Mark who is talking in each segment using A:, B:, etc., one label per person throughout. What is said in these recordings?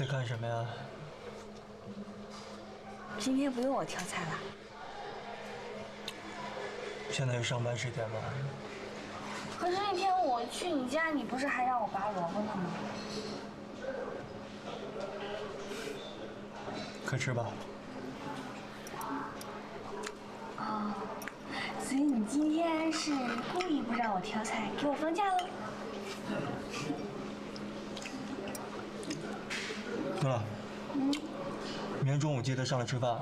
A: 在干什么呀？
B: 今天不用我挑菜了。
A: 现在是上班时间吗？
B: 可是那天我去你家，你不是还让我拔萝卜呢吗？
A: 快吃吧。
B: 哦，所以你今天是故意不让我挑菜，给我放假了？
A: 对了，明天中午记得上来吃饭。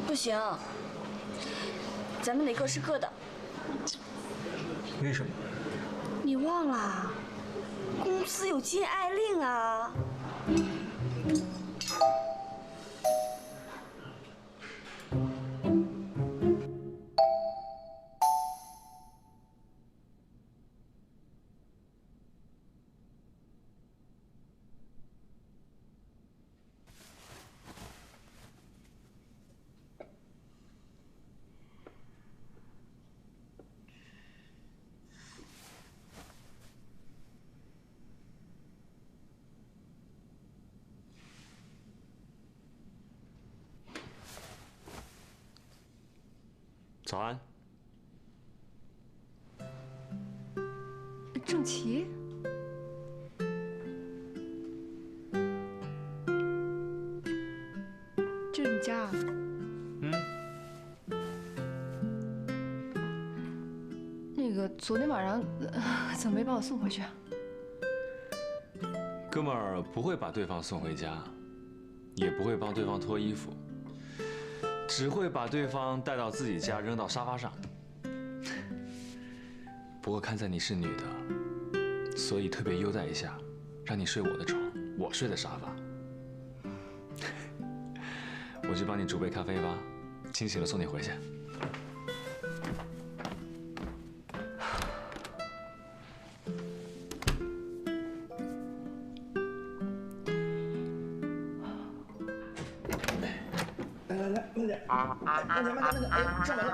B: 不行，咱们得各吃各的。
A: 为什么？
B: 你忘了，公司有禁爱令啊。
C: 早安，
D: 郑琪，这是你家啊？那个昨天晚上怎么没把我送回去啊？
C: 哥们儿不会把对方送回家，也不会帮对方脱衣服。只会把对方带到自己家，扔到沙发上。不过看在你是女的，所以特别优待一下，让你睡我的床，我睡的沙发。我去帮你煮杯咖啡吧，清醒了送你回去。
A: 慢点，哎，上门了。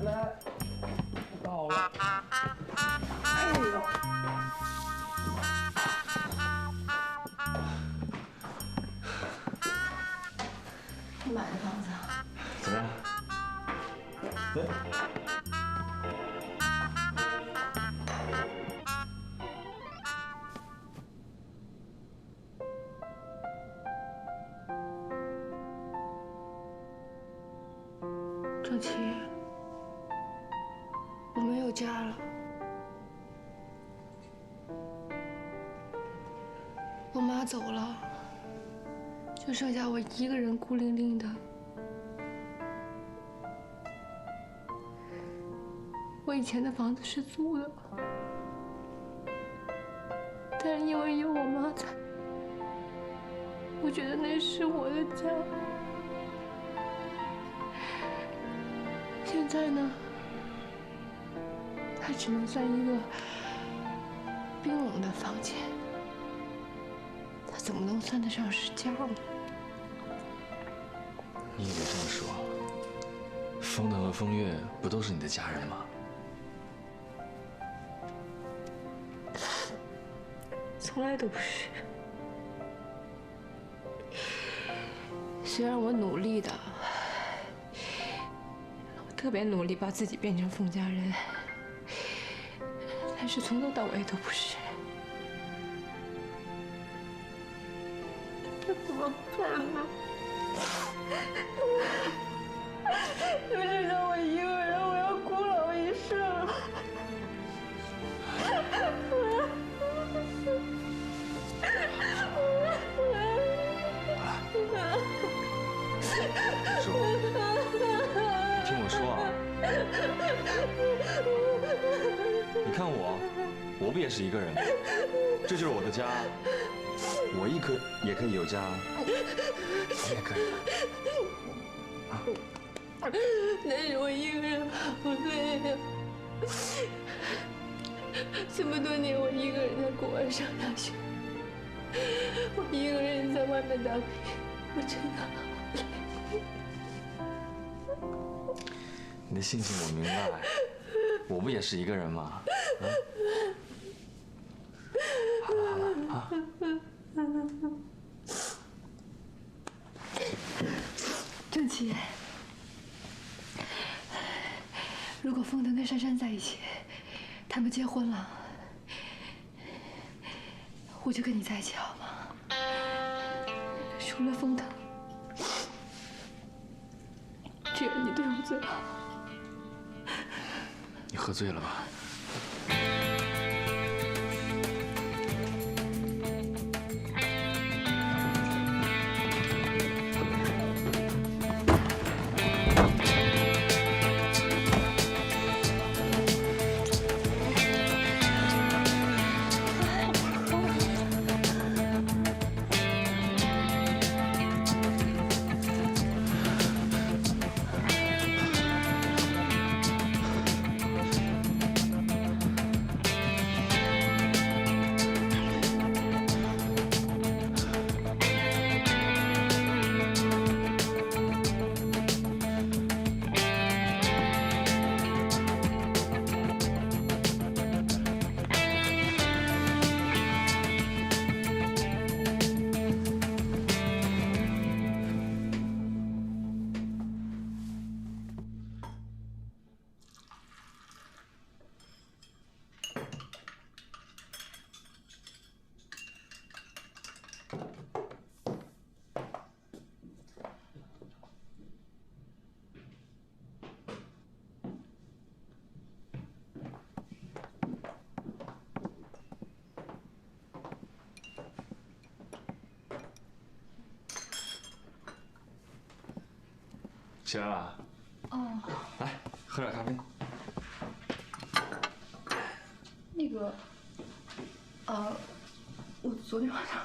A: 来，到了。哎呦！
D: 你买的房子啊？
C: 怎么样？对。
D: 郑琪，我没有家了，我妈走了，就剩下我一个人孤零零的。我以前的房子是租的，但是因为有我妈在，我觉得那是我的家。现在呢，它只能算一个冰冷的房间，它怎么能算得上是家呢？
C: 你以为这么说，风腾和风月不都是你的家人吗？
D: 从来都不是。虽然我努力的。特别努力把自己变成凤家人，但是从头到尾都不是。这怎么办呢？就剩下我一个人，我要孤老一生。
C: 听我说啊，你看我不也是一个人吗？这就是我的家，我也可以有家，你也可以。
D: 但是我一个人好累呀！这么多年，我一个人在国外上大学，我一个人在外面打拼，我真的好累。
C: 你的心情我明白，我不也是一个人吗？好了好了啊！
D: 郑琪，如果风腾跟珊珊在一起，他们结婚了，我就跟你在一起好吗？除了风腾，只有你对我最好。
C: 你喝醉了吧？起来了。
D: 哦，
C: 来，喝点咖啡。
D: 那个，我昨天晚上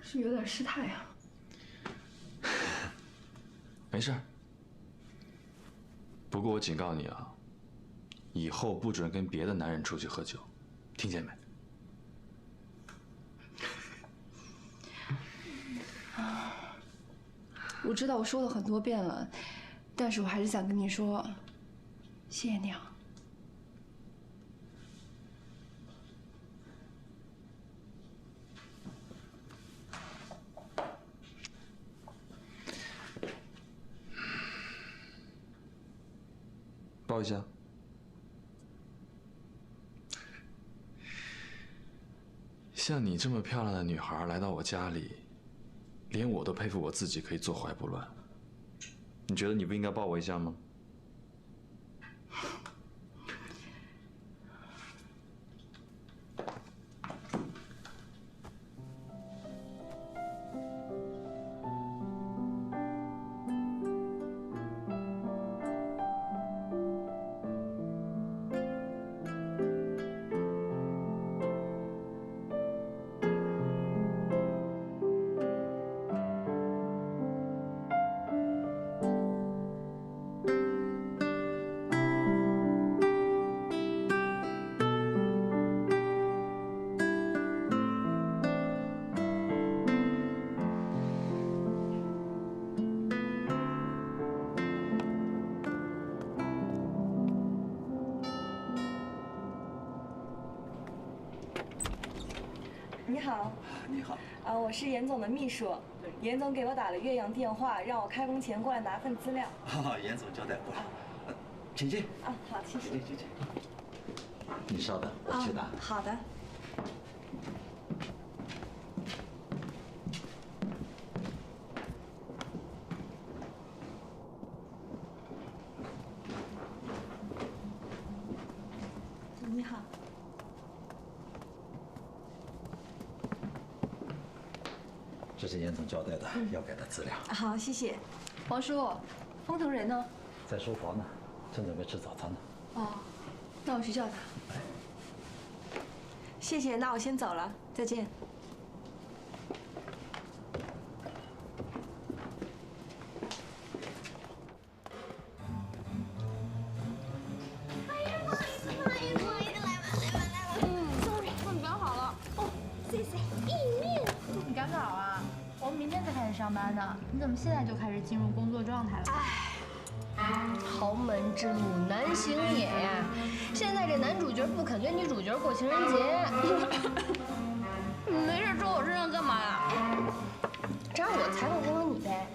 D: 是有点失态啊。
C: 没事。不过我警告你啊，以后不准跟别的男人出去喝酒，听见没？
D: 我知道我说了很多遍了，但是我还是想跟你说，谢谢你啊。
C: 抱一下。像你这么漂亮的女孩来到我家里，连我都佩服我自己可以坐怀不乱。你觉得你不应该抱我一下吗？
B: 你好，
E: 你好，
B: 我是严总的秘书，严总给我打了岳阳电话，让我开工前过来拿份资料。
E: 严总交代过了，请进。
B: 好，谢谢。
E: 请。你稍等，我去拿。
B: 好的。你好。
E: 这是严总交代的要给的资料。
B: 好，谢谢。
D: 王叔，风腾人呢？
E: 在书房呢，正准备吃早餐呢。
D: 哦，那我去叫他。
B: 谢谢，那我先走了，再见。
F: 上班呢，你怎么现在就开始进入工作状态了？
B: 哎，
D: 豪门之路难行也呀！现在这男主角不肯跟女主角过情人节，
B: 你没事坐我身上干嘛呀？
D: 这样我采访你呗。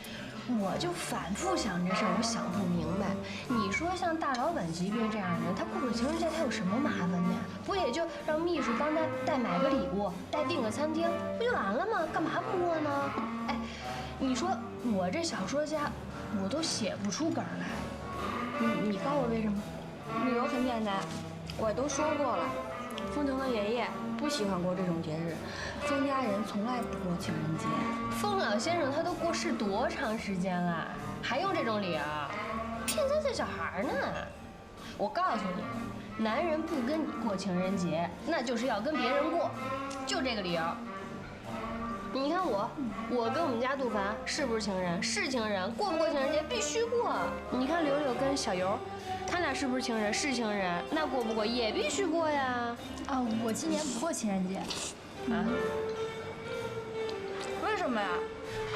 D: 我就反复想这事儿，我想不明白。你说像大老板级别这样的人，他过个情人节他有什么麻烦的呀？不也就让秘书帮他代买个礼物，代订个餐厅，不就完了吗？干嘛不过呢？哎，你说我这小说家，我都写不出梗来。你告诉我为什么？
B: 理由很简单，我都说过了，封腾的爷爷不喜欢过这种节日，封家人从来不过情人节。
D: 封老先生他都过世多长时间了，还用这种理由骗3岁小孩呢？我告诉你，男人不跟你过情人节，那就是要跟别人过，就这个理由。你看我跟我们家杜凡是不是情人？是情人，过不过情人节必须过。你看柳柳跟小游，他俩是不是情人？是情人，那过不过也必须过呀。
F: 啊，我今年不过情人节。
D: 啊？
B: 为什么呀？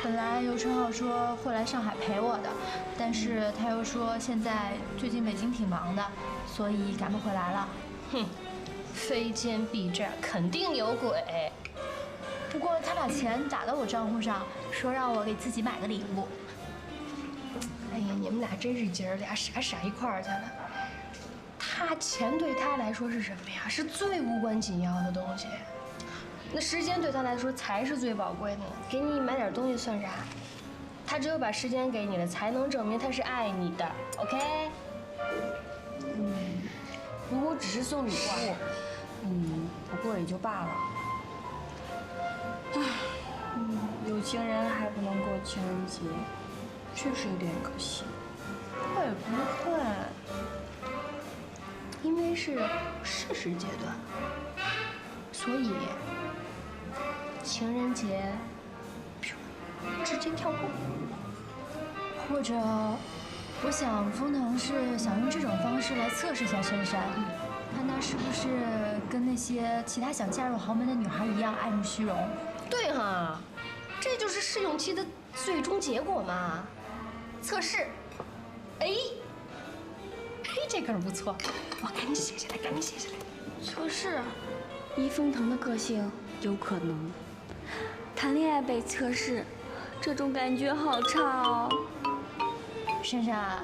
F: 本来尤承浩说会来上海陪我的，但是他又说现在最近北京挺忙的，所以赶不回来了。
D: 哼，非奸必诈，肯定有鬼。
F: 不过他把钱打到我账户上，说让我给自己买个礼物。
D: 哎呀，你们俩真是姐儿俩，傻一块儿去了。他钱对他来说是什么呀？是最无关紧要的东西。那时间对他来说才是最宝贵的。给你买点东西算啥？他只有把时间给你了，才能证明他是爱你的。OK？
B: 如果只是送礼物，不过也就罢了。唉，有情人还不能过情人节，确实有点可惜。
D: 会不会？因为是事实阶段，所以情人节直接跳过。
F: 或者，我想封腾是想用这种方式来测试一下珊珊，看她是不是跟那些其他想嫁入豪门的女孩一样爱慕虚荣。
D: 对哈，这就是试用期的最终结果嘛。测试，哎，这梗不错，我赶紧写下来，赶紧写下来。
B: 测试，依封腾的个性，有可能。谈恋爱被测试，这种感觉好差哦。
F: 珊珊，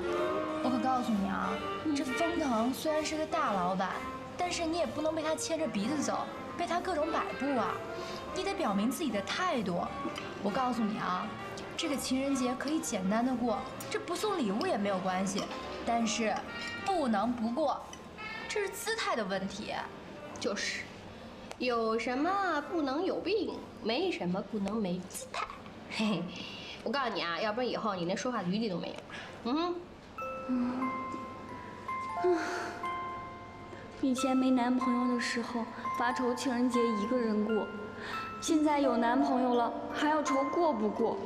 F: 我可告诉你啊，这封腾虽然是个大老板，但是你也不能被他牵着鼻子走，被他各种摆布啊。你得表明自己的态度。我告诉你啊，这个情人节可以简单的过，这不送礼物也没有关系，但是不能不过，这是姿态的问题。
D: 就是，有什么不能有病，没什么不能没姿态。嘿嘿，我告诉你啊，要不然以后你连说话的余地都没有。
B: 以前没男朋友的时候，发愁情人节一个人过，现在有男朋友了，还要愁过不过。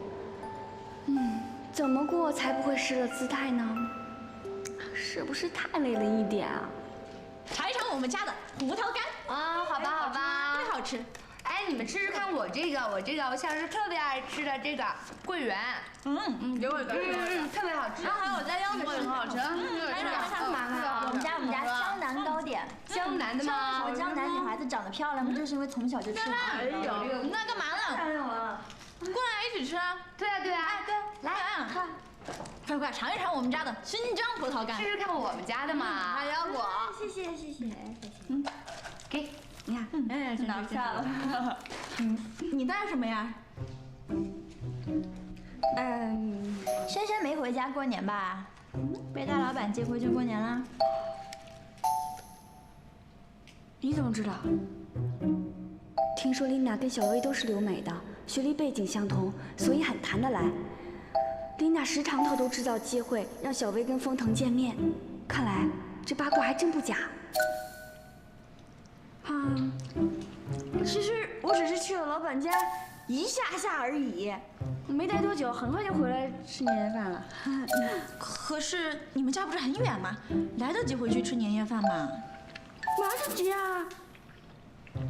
B: 怎么过才不会失了姿态呢？是不是太累了一点啊？
G: 尝一尝我们家的葡萄干
B: 啊，好吧，好吧，
G: 特别好吃。
H: 哎，你们吃吃看我这个，我像是特别爱吃的这个桂圆，
G: 给我一个，
H: 特别好吃。
G: 然后还有我家腰子也很好吃，
F: 我们家江南糕点，
H: 江南的吗？
F: 我江南女孩子长得漂亮，不就是因为从小就吃好
G: 哎呦，那干嘛呢？
F: 漂亮了。
G: 过来一起吃啊！
H: 对啊，
G: 哎，对，来，快尝一尝我们家的新疆葡萄干，
H: 试试看我们家的嘛。
G: 还腰果，
F: 谢谢。
H: 给，你看，
G: 拿不下了。你带什么呀？
F: 珊珊没回家过年吧？被大老板接回去过年啦。
B: 你怎么知道？听说琳娜跟小薇都是留美的，学历背景相同，所以很谈得来。琳娜时常偷偷制造机会让小薇跟封腾见面，看来这八卦还真不假。其实我只是去了老板家一下而已，没待多久，很快就回来吃年夜饭了。
G: 可是你们家不是很远吗？来得及回去吃年夜饭吗？
B: 来得及啊！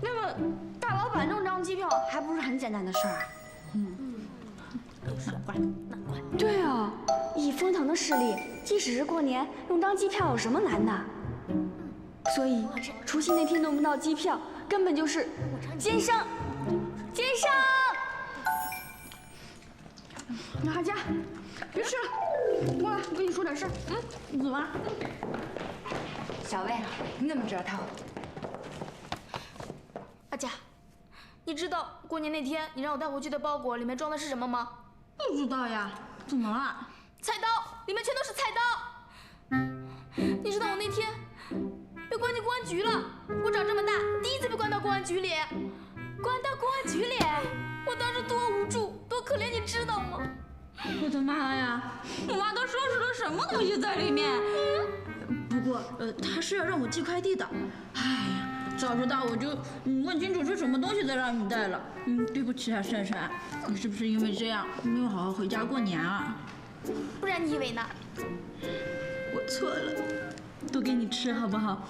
B: 那个大老板弄张机票还不是很简单的事儿。难怪。对啊，以封腾的势力，即使是过年用张机票有什么难的？所以除夕那天弄不到机票，根本就是奸商！奸商！
G: 阿佳，别吃了，过来，我跟你说点事儿。怎么了？
H: 小魏，你怎么知道他？
G: 阿佳，你知道过年那天你让我带回去的包裹里面装的是什么吗？不知道呀。怎么了？菜刀，里面全都是菜刀。你知道我那天被关进公安局了。我长这么大第一次被关到公安局里。关到公安局里，我当时多无助，多可怜，你知道吗？我的妈呀！我妈都收拾了什么东西在里面？不过，她是要让我寄快递的。哎呀，早知道我就问清楚是什么东西再让你带了。对不起啊，珊珊，你是不是因为这样没有好好回家过年啊？不然你以为呢？我错了，多给你吃好不好？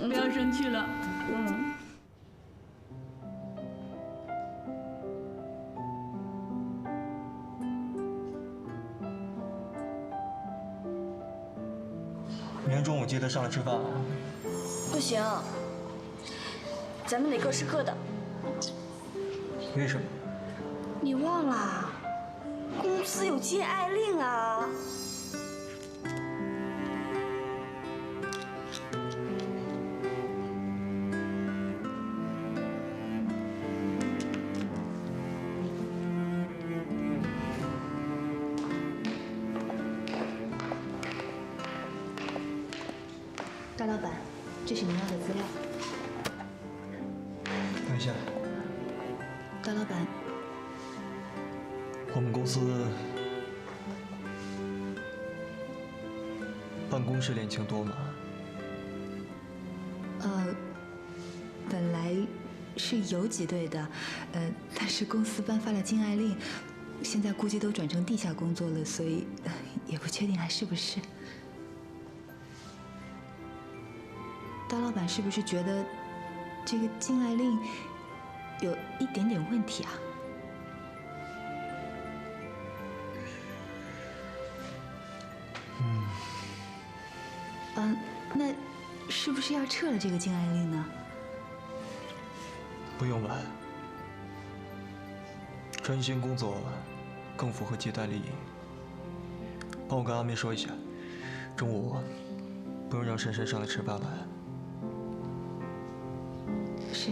G: 不要生气了。
A: 明天中午接他上来吃饭。
B: 不行，咱们得各吃各的。
A: 为什么？
B: 你忘了，公司有禁爱令啊。
F: 大老板，这是您要的资料。
A: 等一下，
F: 大老板，
A: 我们公司办公室恋情多吗？
F: 本来是有几对的，但是公司颁发了禁爱令，现在估计都转成地下工作了，所以也不确定还是不是。大老板是不是觉得这个禁爱令有一点点问题啊？那是不是要撤了这个禁爱令呢？
A: 不用了，专心工作更符合接待利益。帮我跟阿妹说一下，中午不用让珊珊上来吃饭了。
F: 是。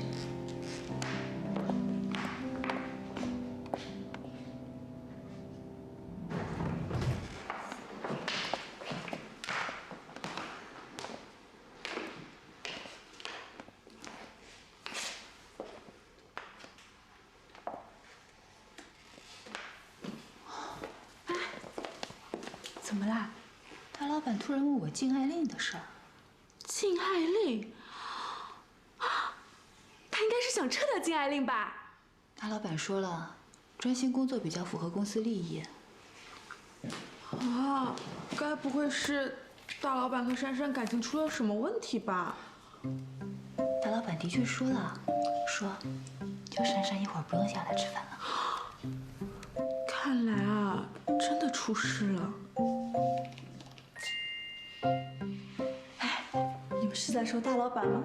F: 怎么啦？大老板突然问我禁爱令的事儿。
G: 禁爱令？他应该是想撤掉禁爱令吧？
F: 大老板说了，专心工作比较符合公司利益。
I: 啊，该不会是大老板和珊珊感情出了什么问题吧？
F: 大老板的确说了，说叫珊珊一会儿不用下来吃饭了。
I: 看来啊，真的出事了。
G: 哎，你们是在说大老板吗？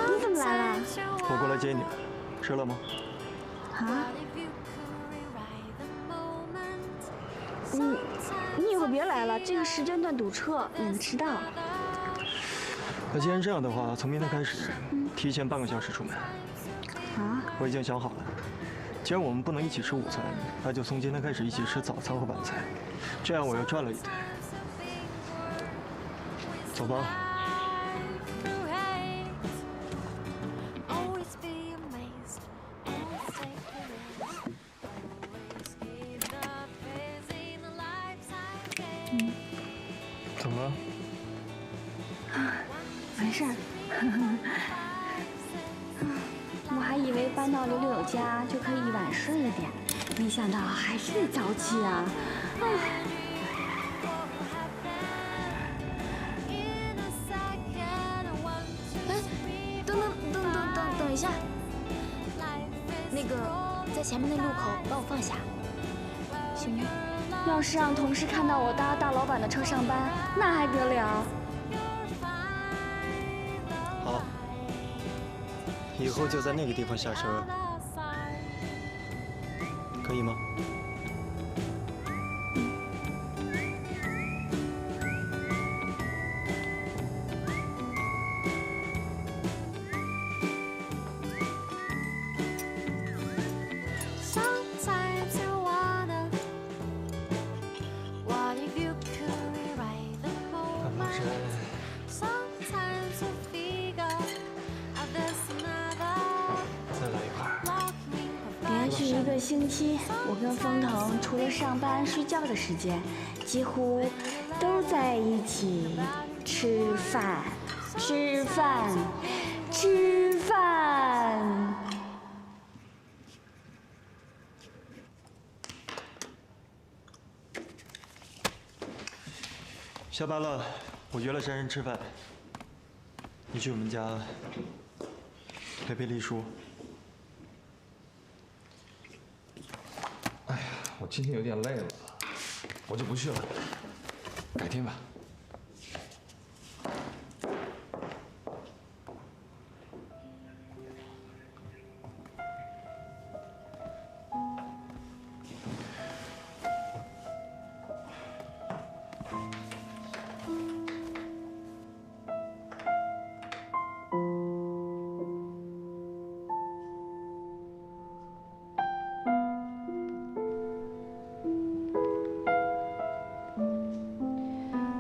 B: 你怎么来了？
A: 我过来接你了，吃了吗？
B: 啊？你以后别来了，这个时间段堵车，免得迟到。
A: 那既然这样的话，从明天开始，提前半个小时出门。
B: 啊？
A: 我已经想好了，既然我们不能一起吃午餐，那就从今天开始一起吃早餐和晚餐，这样我又赚了一顿。走吧。怎么了？
B: 没事儿。我还以为搬到柳柳家就可以晚睡了点，没想到还是得早起啊！
G: 等一下，那个在前面那路口把我放下，行吗？
B: 要是让同事看到我搭大老板的车上班，那还得了？
A: 好，以后就在那个地方下车，可以吗？1
B: 个星期，我跟风腾除了上班睡觉的时间，几乎都在一起吃饭。
A: 下班了，我约了珊珊吃饭，你去我们家陪陪丽叔。
C: 哎呀，我今天有点累了，我就不去了，改天吧。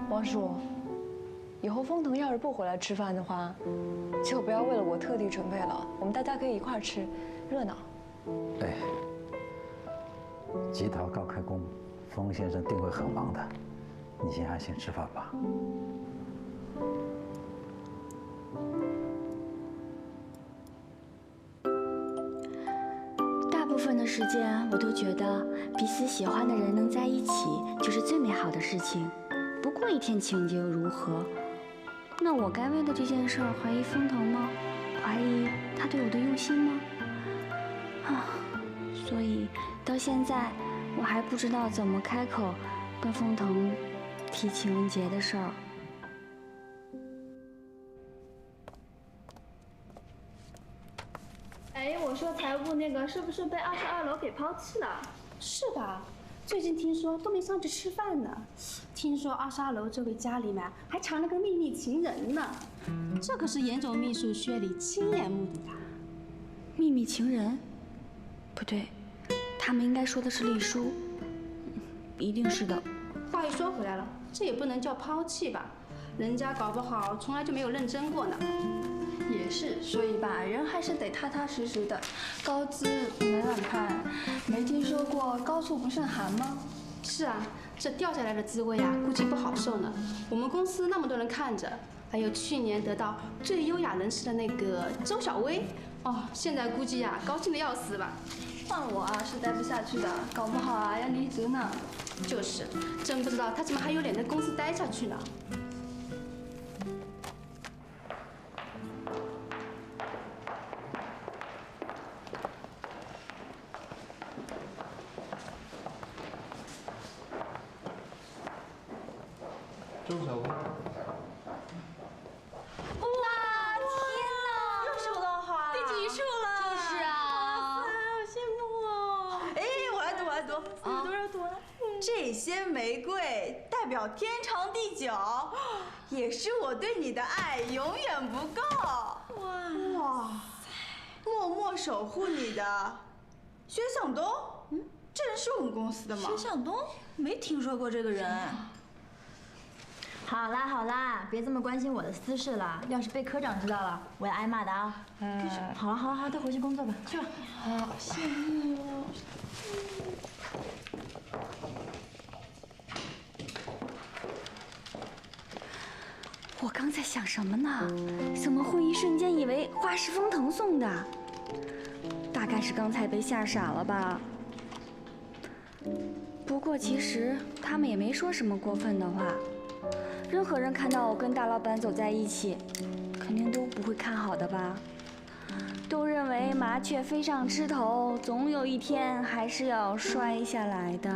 J: 王叔，以后风腾要是不回来吃饭的话，就不要为了我特地准备了，我们大家可以一块儿吃，热闹。
E: 哎，吉桃刚开工，风先生定会很忙的，你先安心吃饭吧。
B: 大部分的时间，我都觉得彼此喜欢的人能在一起，就是最美好的事情。不过一天情节又如何？那我该为了这件事儿怀疑风腾吗？怀疑他对我的用心吗？所以到现在我还不知道怎么开口跟风腾提情人节的事儿。
K: 哎，我说财务那个是不是被22楼给抛弃了？
L: 是吧？最近听说都没上去吃饭呢。听说22楼这位家里面还藏了个秘密情人呢，这可是严总秘书薛礼亲眼目睹的。
B: 秘密情人？不对，他们应该说的是丽叔，一定是的。
L: 话又说回来了，这也不能叫抛弃吧？人家搞不好从来就没有认真过呢。
I: 也是，所以吧，人还是得踏踏实实的，高姿不能乱攀。没听说过高处不胜寒吗？
L: 是啊，这掉下来的滋味啊，估计不好受呢。我们公司那么多人看着，还有去年得到最优雅人士的那个周小薇，哦，现在估计呀，高兴的要死吧。
I: 换我啊，是待不下去的，搞不好啊要离职呢。
L: 就是，真不知道他怎么还有脸在公司待下去呢。
A: 周小薇。
M: 哇，天哪！又收到花了，
H: 第几束了？
M: 就是啊，
H: 好羡慕哦！哎，我来读，我来读。多少朵了？这些玫瑰代表天长地久，也是我对你的爱永远不够。哇，默默守护你的薛向东。这人是我们公司的吗？
M: 薛向东？没听说过这个人。好啦好啦，别这么关心我的私事了。要是被科长知道了，我要挨骂的啊。好了好了好了，都回去工作吧，去吧。
I: 好羡慕哦。
B: 我刚在想什么呢？怎么会一瞬间以为花是风腾送的？大概是刚才被吓傻了吧。不过其实他们也没说什么过分的话。任何人看到我跟大老板走在一起，肯定都不会看好的吧？都认为麻雀飞上枝头，总有一天还是要摔下来的。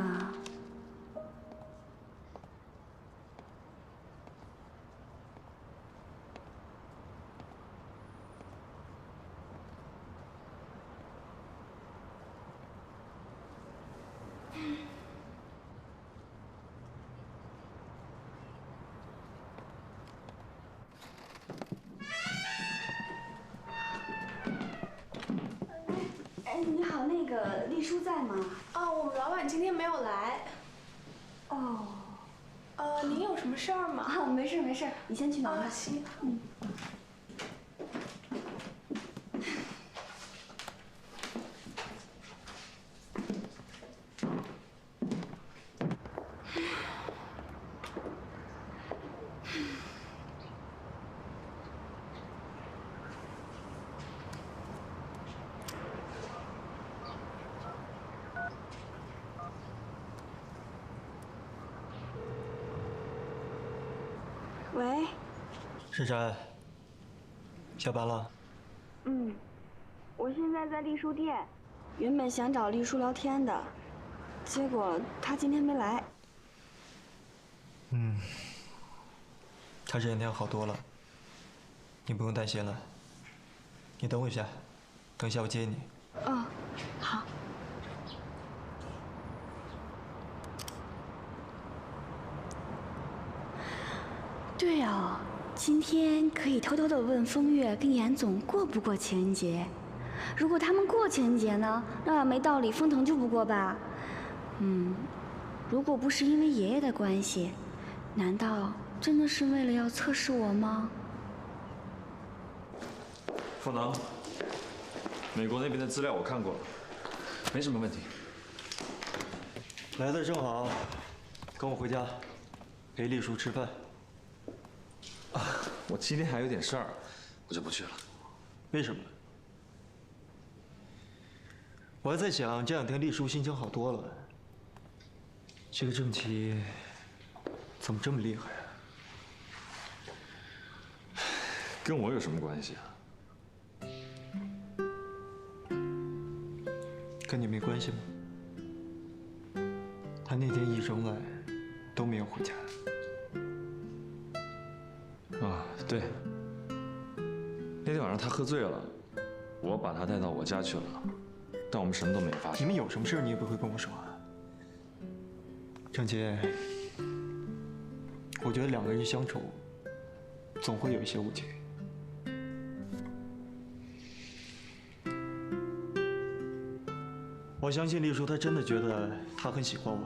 B: 你好，那个丽叔在吗？
G: 哦，我们老板今天没有来。
B: 哦。
G: 您有什么事儿吗？
B: 啊，没事没事，你先去忙吧。
G: 行。
B: 喂，
A: 珊珊，下班了？
B: 我现在在丽书店，原本想找丽书聊天的，结果他今天没来。
A: 他这两天好多了，你不用担心了。你等我一下，等一下我接你。
B: 哦，好。对哦，今天可以偷偷的问风月跟严总过不过情人节。如果他们过情人节呢，那要没道理风腾就不过吧。如果不是因为爷爷的关系，难道真的是为了要测试我吗？
C: 凤能，美国那边的资料我看过了，没什么问题。
A: 来的正好，跟我回家，陪丽叔吃饭。
C: 我今天还有点事儿，我就不去了。
A: 为什么？我还在想，这两天丽叔心情好多了。这个郑琪怎么这么厉害啊？
C: 跟我有什么关系啊？
A: 跟你没关系吗？他那天一整晚都没有回家。
C: 啊，对。那天晚上他喝醉了，我把他带到我家去了，但我们什么都没有发现。
A: 你们有什么事你也不会跟我说啊？郑杰，我觉得两个人相处总会有一些误解。我相信丽叔他真的觉得他很喜欢我，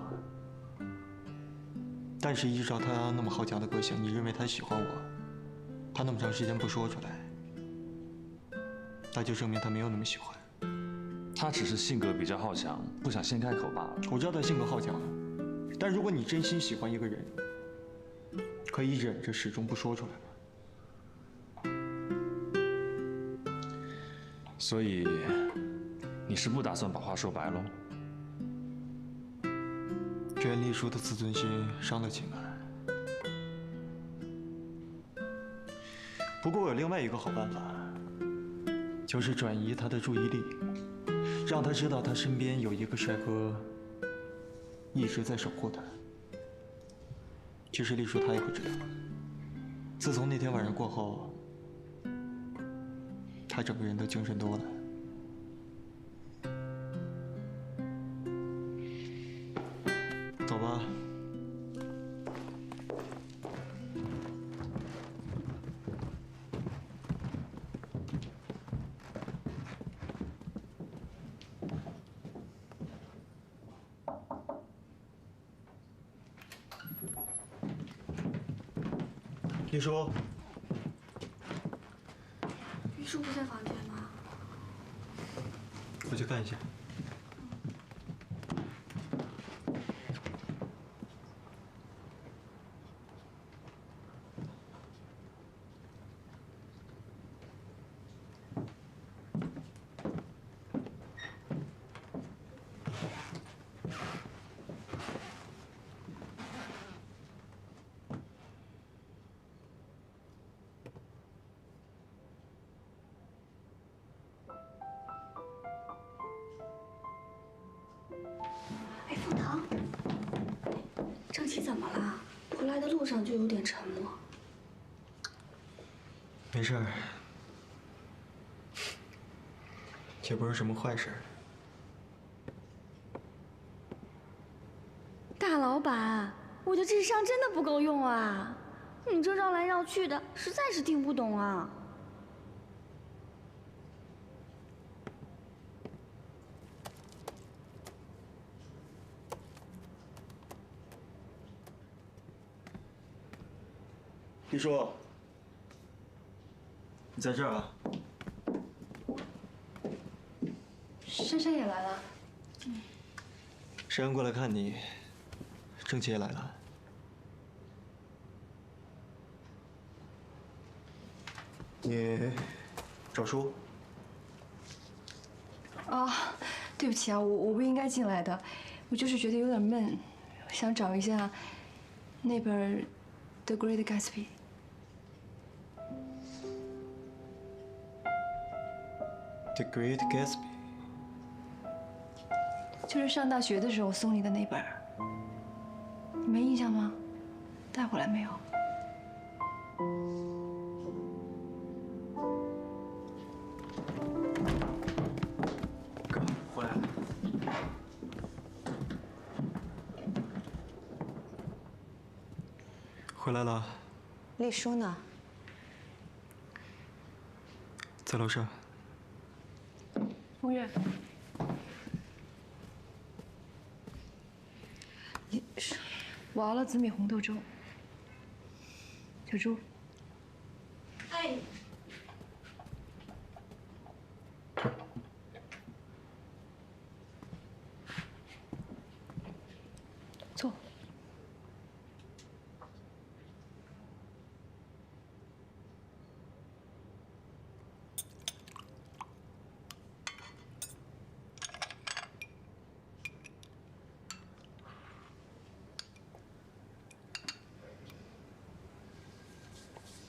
A: 但是依照他那么好强的个性，你认为他喜欢我，他那么长时间不说出来，那就证明他没有那么喜欢。
C: 他只是性格比较好强，不想先开口罢了。
A: 我知道他性格好强，但如果你真心喜欢一个人，可以忍着始终不说出来吗？
C: 所以，你是不打算把话说白喽？
A: 觉得丽叔的自尊心伤得起吗？不过我有另外一个好办法，就是转移他的注意力，让他知道他身边有一个帅哥一直在守护他。其实丽叔他也不知道，自从那天晚上过后，他整个人都精神多了。走吧。丽叔，
B: 玉叔不在房间吗？
A: 我去看一下。
B: 回来的路上就有点沉默。
A: 没事儿，也不是什么坏事。
B: 大老板，我的智商真的不够用啊！你这绕来绕去的，实在是听不懂啊。
A: 李叔，你在这儿啊？
J: 珊珊也来了。
A: 珊珊过来看你，郑琪也来了。你找书？
J: 啊，对不起啊，我不应该进来的，我就是觉得有点闷，想找一下那本《The Great Gatsby》。The
A: Great Gatsby，
J: 就是上大学的时候送你的那本，你没印象吗？带回来没有？
A: 哥，回来了。回来了。
N: 丽叔呢？
A: 在楼上。
J: 风月，我熬了紫米红豆粥。小朱，
K: 哎，
J: 坐。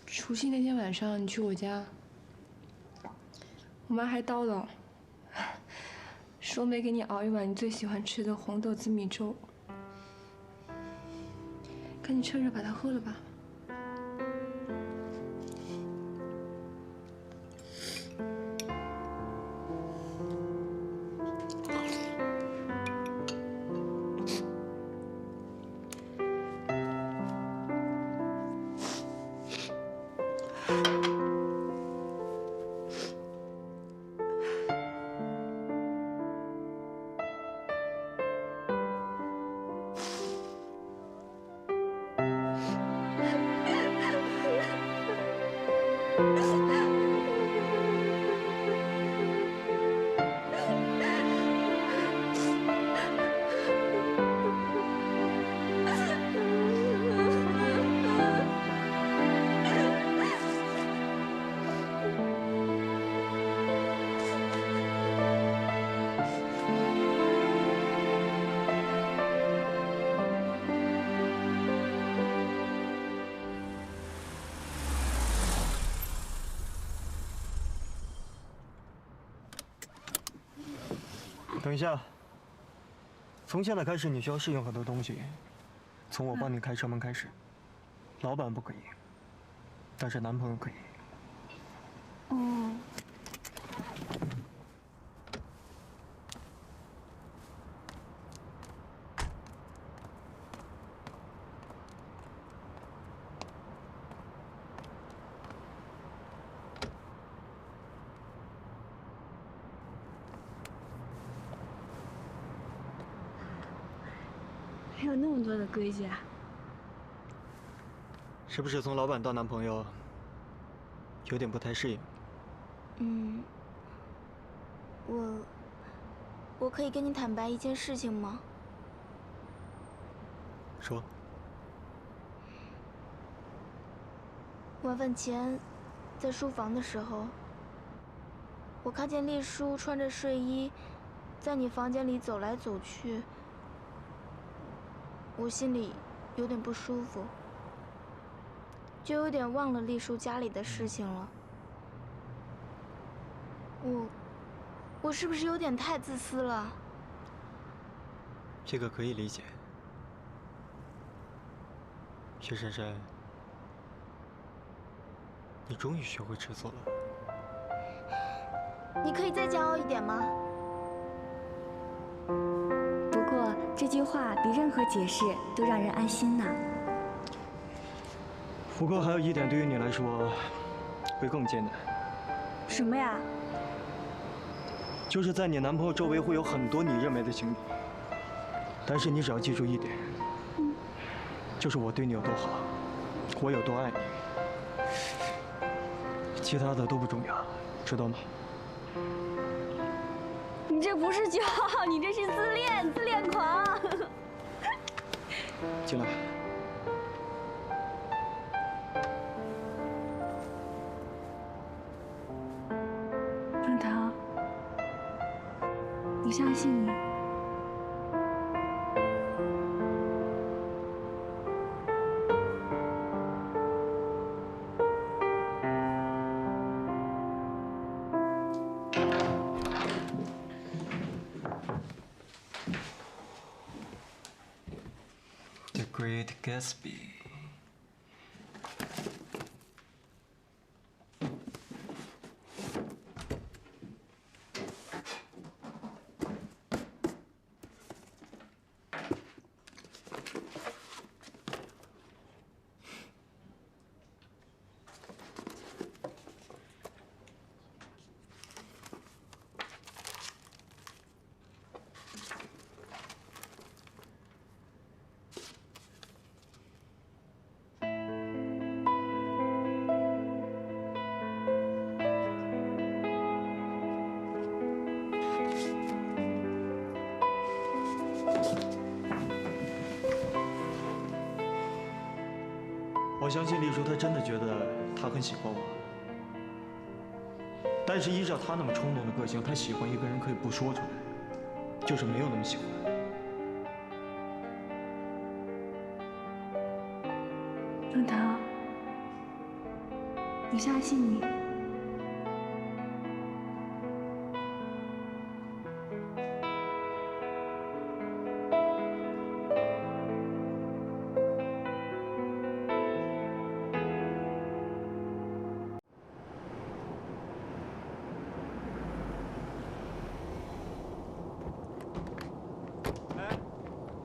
J: 除夕那天晚上，你去我家，我妈还叨叨，说没给你熬一碗你最喜欢吃的红豆紫米粥，赶紧趁热把它喝了吧。
A: 等一下，从现在开始你需要适应很多东西，从我帮你开车门开始。老板不可以，但是男朋友可以。
B: 哦。还有那么多的规矩啊！
A: 是不是从老板到男朋友有点不太适应？
G: 我可以跟你坦白一件事情吗？
A: 说。
G: 晚饭前，在书房的时候，我看见丽叔穿着睡衣，在你房间里走来走去。我心里有点不舒服，就有点忘了丽叔家里的事情了。我是不是有点太自私了？
A: 这个可以理解。叶珊珊，你终于学会吃醋了。
G: 你可以再骄傲一点吗？
B: 不过这句话比任何解释都让人安心呢。
A: 不过还有一点，对于你来说会更艰难。
B: 什么呀？
A: 就是在你男朋友周围会有很多你认为的情侣，但是你只要记住一点，就是我对你有多好，我有多爱你，其他的都不重要，知道吗？
B: 你这不是骄傲，你这是自恋狂。
A: 进来。
B: 润腾，我相信你。
A: The Great Gatsby。我相信丽叔他真的觉得他很喜欢我，但是依照他那么冲动的个性，他喜欢一个人可以不说出来，就是没有那么喜欢。
B: 润腾，我相信你。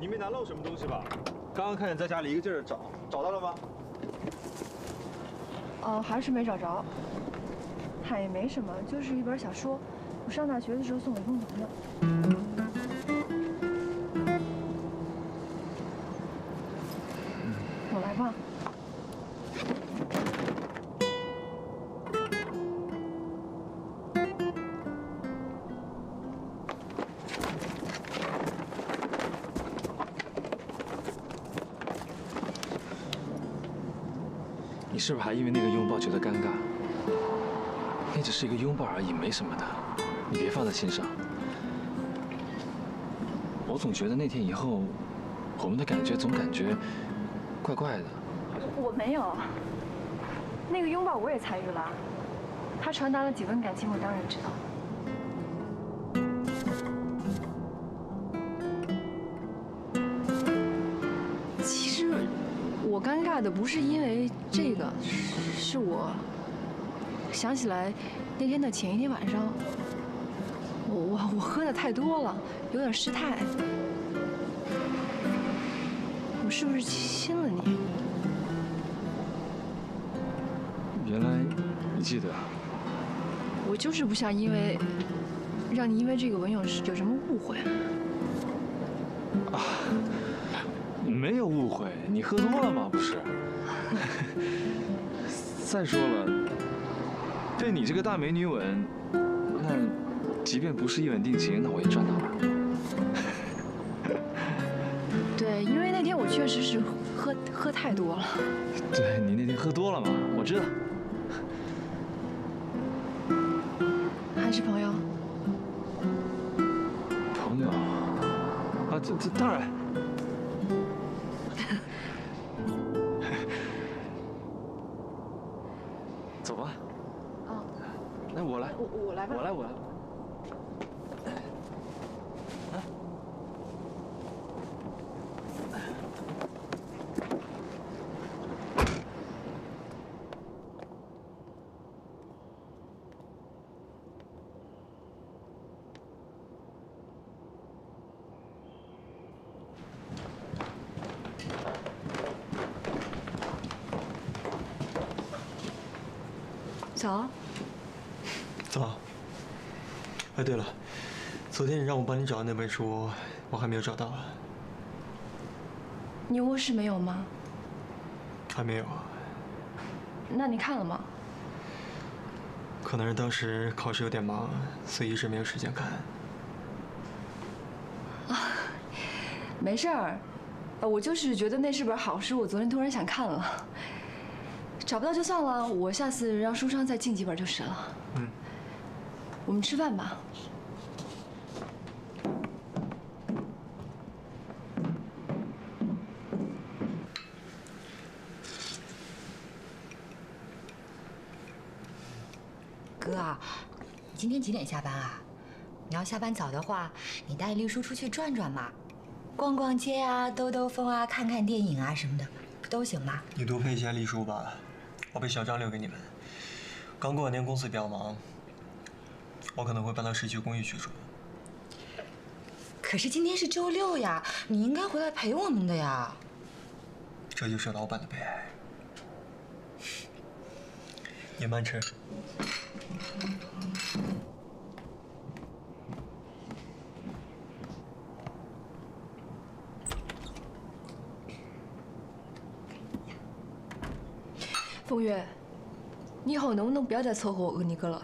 C: 你没拿漏什么东西吧？刚刚看见在家里一个劲儿找，找到了吗？
J: 还是没找着。嗨，也没什么，就是一本小说，我上大学的时候送给风腾的。我来吧。
C: 你是不是还因为那个拥抱觉得尴尬？那只是一个拥抱而已，没什么的，你别放在心上。我总觉得那天以后，我们的感觉总感觉怪怪的。
J: 我没有，那个拥抱我也参与了，它传达了几分感情，我当然知道。其实我尴尬的不是因为这个，是我想起来那天的前一天晚上，我喝的太多了，有点失态。我是不是亲了你？
C: 原来你记得。
J: 我就是不想让你因为这个吻有什么误会。
C: 啊，没有误会，你喝多了吗？不是。再说了，被你这个大美女吻，那即便不是一吻定情，那我也赚到了。
J: 对，因为那天我确实是喝太多了。
C: 对，你那天喝多了嘛，我知道。
J: 还是朋友？
C: 朋友啊，这当然。走吧。
J: 哦。
C: 那我来。
J: 我来吧。
C: 我来。
B: 走。
A: 走。哎，对了，昨天你让我帮你找的那本书，我还没有找到。
J: 你卧室没有吗？
A: 还没有。
J: 那你看了吗？
A: 可能是当时考试有点忙，所以一直没有时间看。
J: 啊，没事儿，我就是觉得那是本好书，我昨天突然想看了。找不到就算了，我下次让书商再进几本就是了。
A: 嗯。
J: 我们吃饭吧。
N: 哥啊，你今天几点下班啊？你要下班早的话，你带丽叔出去转转嘛，逛逛街啊，兜兜风啊，看看电影啊什么的，不都行吗？
A: 你多陪一下丽叔吧，我把小张留给你们。刚过完年，公司比较忙，我可能会搬到市区公寓去住。
N: 可是今天是周6呀，你应该回来陪我们的呀。
A: 这就是老板的悲哀。你慢吃。
J: 风月，你以后能不能不要再凑合我和你哥了？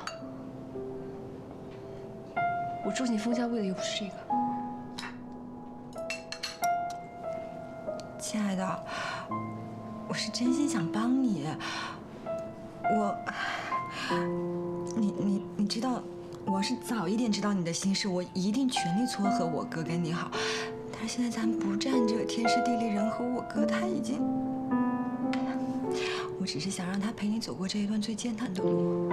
J: 我住进枫香为的又不是这个。
N: 亲爱的，我是真心想帮你。你知道，我要是早一点知道你的心事，我一定全力撮合我哥跟你好。但是现在咱们不占这个天时地利人和，我哥他已经……我只是想让他陪你走过这一段最艰难的路。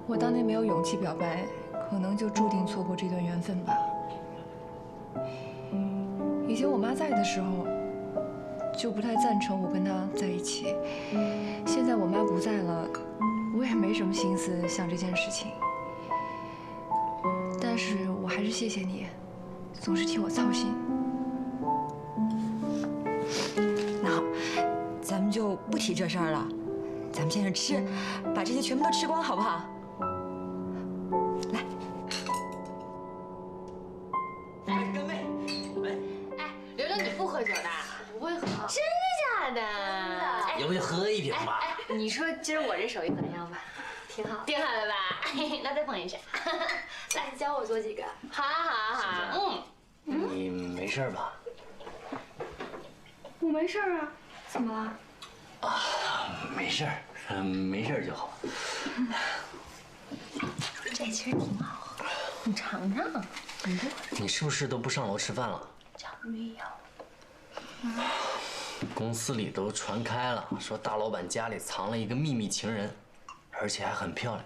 J: 我当年没有勇气表白，可能就注定错过这段缘分吧。以前我妈在的时候，就不太赞成我跟她在一起。现在我妈不在了，我也没什么心思想这件事情。但是我还是谢谢你，总是替我操心。
N: 那好，咱们就不提这事儿了，咱们现在吃，把这些全部都吃光，好不好？来。
D: 哎，干杯！哎，刘刘，你不喝酒的？
J: 不会喝。
D: 真的假的？
O: 要不就喝一瓶吧。
D: 哎，你说今儿我这手艺怎么样吧？
J: 挺好，
D: 挺好的吧？那再碰一下。
J: 来，教我做几个。
D: 好，好，好。
O: 你没事吧？
J: 我没事啊，怎么了？
O: 啊，没事儿，没事就好。
D: 这其实挺好喝，你尝尝。
O: 你是不是都不上楼吃饭了？
D: 没有。
O: 公司里都传开了，说大老板家里藏了一个秘密情人，而且还很漂亮。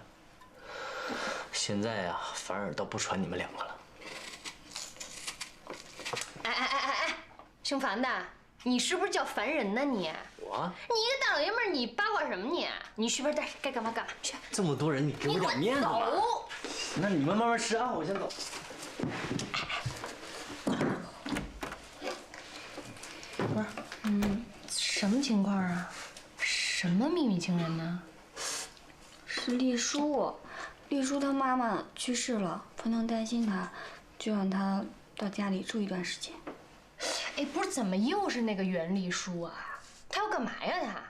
O: 现在呀，反而倒不传你们两个了。
D: 哎，姓樊的，你是不是叫凡人呢你？
O: 我？
D: 你一个大老爷们儿，你八卦什么你？你随便带，该干嘛干嘛去。
O: 这么多人，你给我点面子吧。那你们慢慢吃啊，我先走。
D: 不是，什么情况啊？什么秘密情人呢？
B: 是丽叔，丽叔他妈妈去世了，方娘担心他，就让他到家里住一段时间。
D: 哎，不是，怎么又是那个袁丽叔啊？他要干嘛呀？他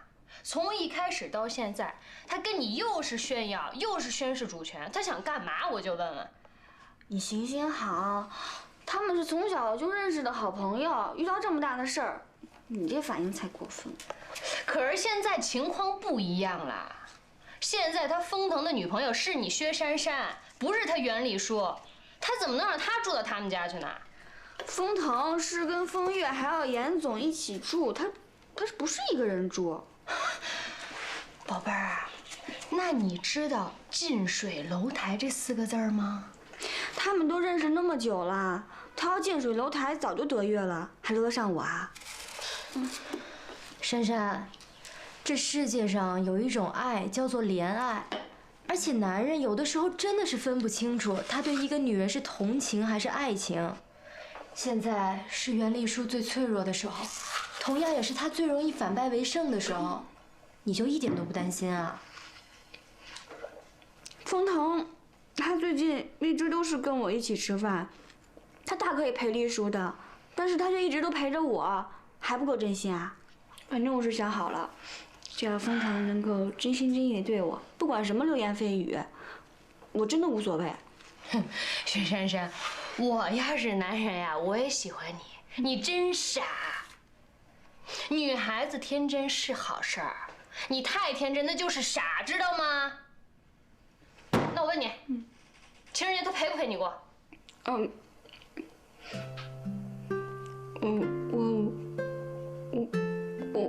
D: 从一开始到现在，他跟你又是炫耀，又是宣示主权，他想干嘛？我就问问。
B: 你行行好，他们是从小就认识的好朋友，遇到这么大的事儿，你这反应才过分。
D: 可是现在情况不一样了，现在他封腾的女朋友是你薛珊珊，不是他袁丽叔，他怎么能让他住到他们家去呢？
B: 封腾是跟风月还有严总一起住，他是不是一个人住？
D: 宝贝儿，那你知道“近水楼台”这4个字吗？
B: 他们都认识那么久了，他要近水楼台早就得月了，还轮得上我啊？
F: 珊珊，这世界上有一种爱叫做怜爱，而且男人有的时候真的是分不清楚他对一个女人是同情还是爱情。现在是袁丽叔最脆弱的时候，同样也是他最容易反败为胜的时候。
M: 你就一点都不担心啊？
B: 封腾，他最近一直都是跟我一起吃饭，他大可以陪丽叔的，但是他却一直都陪着我，还不够真心啊？反正我是想好了，只要封腾能够真心真意的对我，不管什么流言蜚语，我真的无所谓。
D: 哼，薛珊珊，我要是男人呀，我也喜欢你，你真傻。女孩子天真是好事儿，你太天真那就是傻，知道吗？那我问你，情人节他陪不陪你过？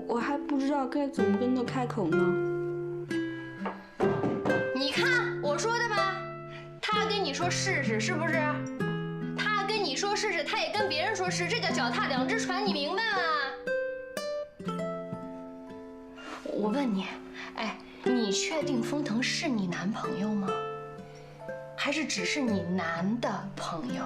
B: 我还不知道该怎么跟他开口呢。
D: 你看我说的吧，他跟你说试试，是不是？他跟你说试试，他也跟别人说试，这叫脚踏两只船，你明白吗？我问你，哎，你确定封腾是你男朋友吗？还是只是你男的朋友？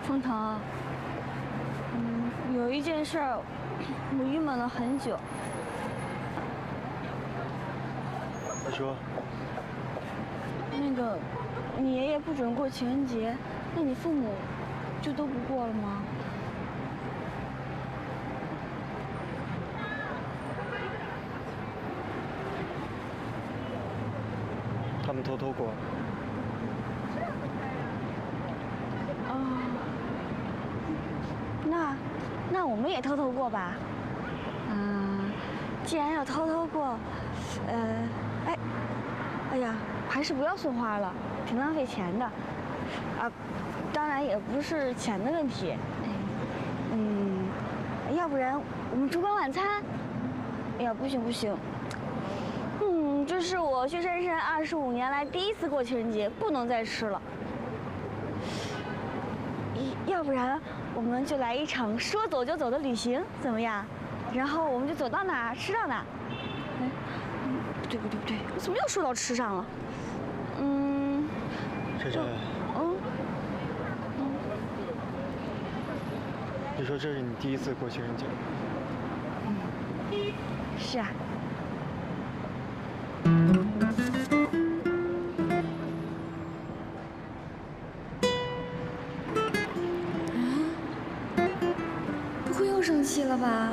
B: 封腾，有一件事儿，我郁闷了很久。
A: 你说。
B: 那个，你爷爷不准过情人节，那你父母就都不过了吗？
A: 他们偷偷过。
B: 那我们也偷偷过吧。既然要偷偷过，哎呀，还是不要送花了，挺浪费钱的。当然也不是钱的问题。要不然我们烛光晚餐？哎呀，不行。这是我薛珊珊25年来第一次过情人节，不能再吃了。要不然我们就来一场说走就走的旅行，怎么样？然后我们就走到哪儿吃到哪儿。不对，我怎么又说到吃上了？
A: 珊珊。你说这是你第一次过情人节？
B: 是啊。不会又生气了吧？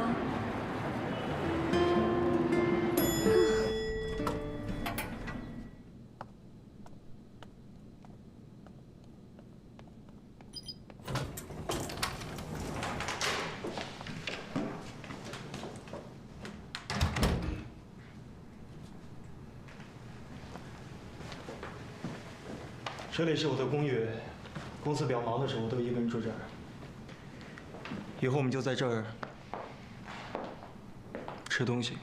A: 这里是我的公寓，公司比较忙的时候，我都一个人住这儿。以后我们就在这儿吃东西。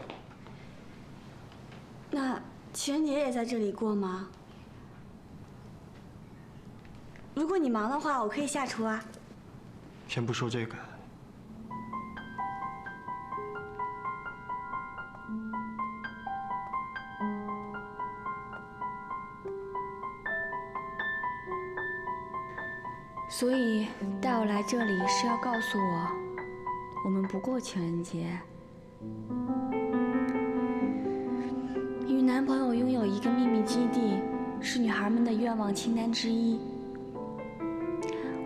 B: 那情人节也在这里过吗？如果你忙的话，我可以下厨啊。
A: 先不说这个。
B: 所以带我来这里是要告诉我，我们不过情人节。与男朋友拥有一个秘密基地，是女孩们的愿望清单之一。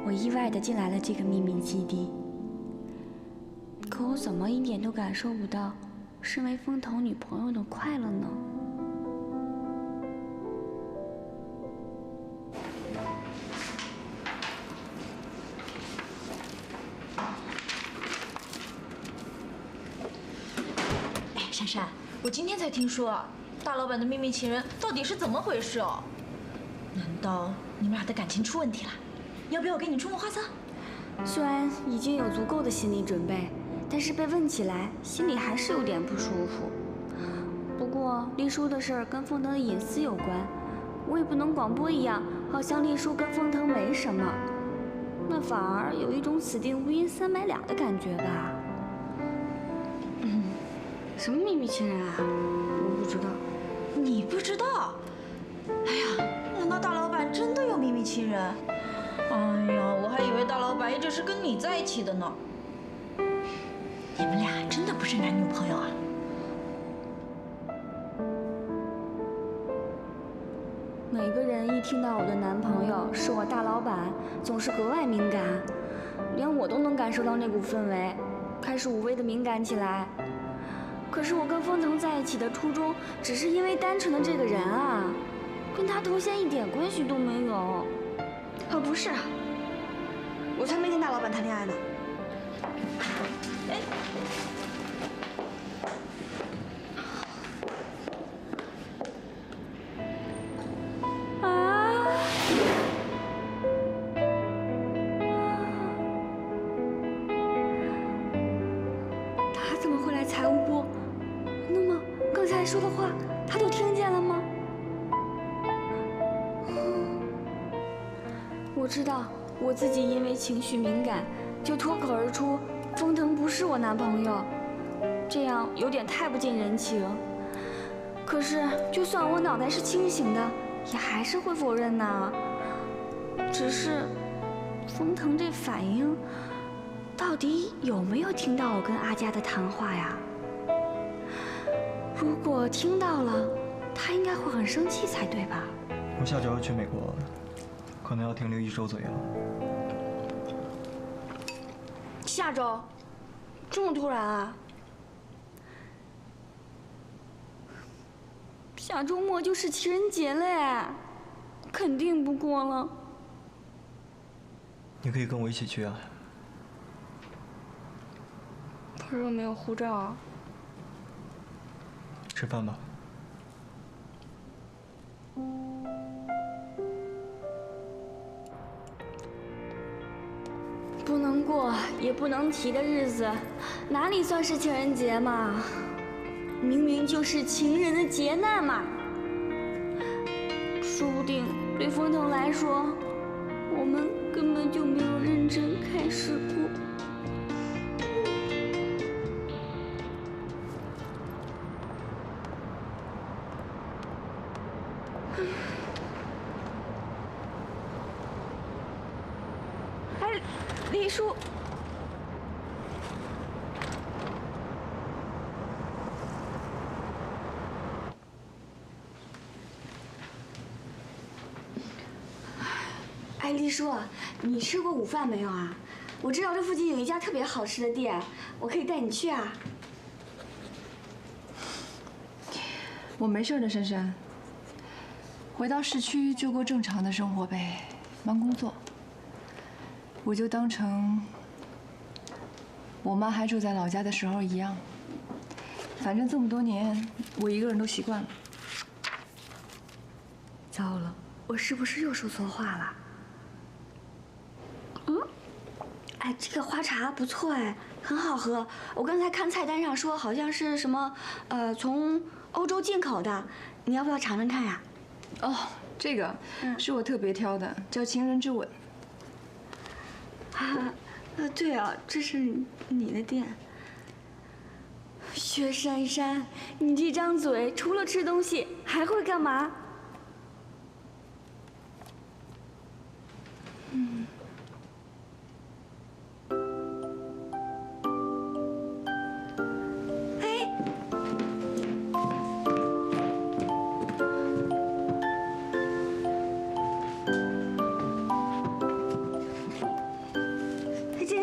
B: 我意外地进来了这个秘密基地，可我怎么一点都感受不到身为风头女朋友的快乐呢？
G: 珊珊，我今天才听说，大老板的秘密情人到底是怎么回事哦？难道你们俩的感情出问题了？要不要我给你出谋划策？
B: 虽然已经有足够的心理准备，但是被问起来，心里还是有点不舒服。不过丽叔的事儿跟风腾的隐私有关，我也不能广播一样，好像丽叔跟风腾没什么。那反而有一种死定无银三百两的感觉吧。什么秘密情人啊？我不知道。
P: 你不知道？哎呀，难道大老板真的有秘密情人？哎呀，我还以为大老板一直是跟你在一起的呢。你们俩真的不是男女朋友啊？
B: 每个人一听到我的男朋友是我大老板，总是格外敏感，连我都能感受到那股氛围，开始无谓的敏感起来。可是我跟风腾在一起的初衷，只是因为单纯的这个人啊，跟他头衔一点关系都没有。
H: 不是，我才没跟大老板谈恋爱呢。哎。
B: 财务部，那么刚才说的话，他都听见了吗？我知道我自己因为情绪敏感，就脱口而出风腾不是我男朋友，这样有点太不近人情。可是就算我脑袋是清醒的，也还是会否认呐。只是风腾这反应，到底有没有听到我跟阿佳的谈话呀？如果听到了，他应该会很生气才对吧？
A: 我下周要去美国，可能要停留1周左右。
B: 下周？这么突然啊？下周末就是情人节了哎，肯定不过了。
A: 你可以跟我一起去啊。
B: 可是我没有护照啊。
A: 吃饭吧。
B: 不能过也不能提的日子，哪里算是情人节嘛？明明就是情人的劫难嘛。说不定对风腾来说，我们根本就没有认真开始过。哎，黎叔。哎，黎叔，你吃过午饭没有啊？我知道这附近有一家特别好吃的店，我可以带你去啊。
J: 我没事的，珊珊。回到市区就过正常的生活呗，忙工作。我就当成我妈还住在老家的时候一样。反正这么多年，我一个人都习惯了。
B: 糟了，我是不是又说错话了？哎，这个花茶不错哎，很好喝。我刚才看菜单上说好像是什么，从欧洲进口的，你要不要尝尝看呀？
J: 哦，这个是我特别挑的，叫情人之吻。
B: 对啊，这是你的店。薛珊珊，你这张嘴除了吃东西还会干嘛？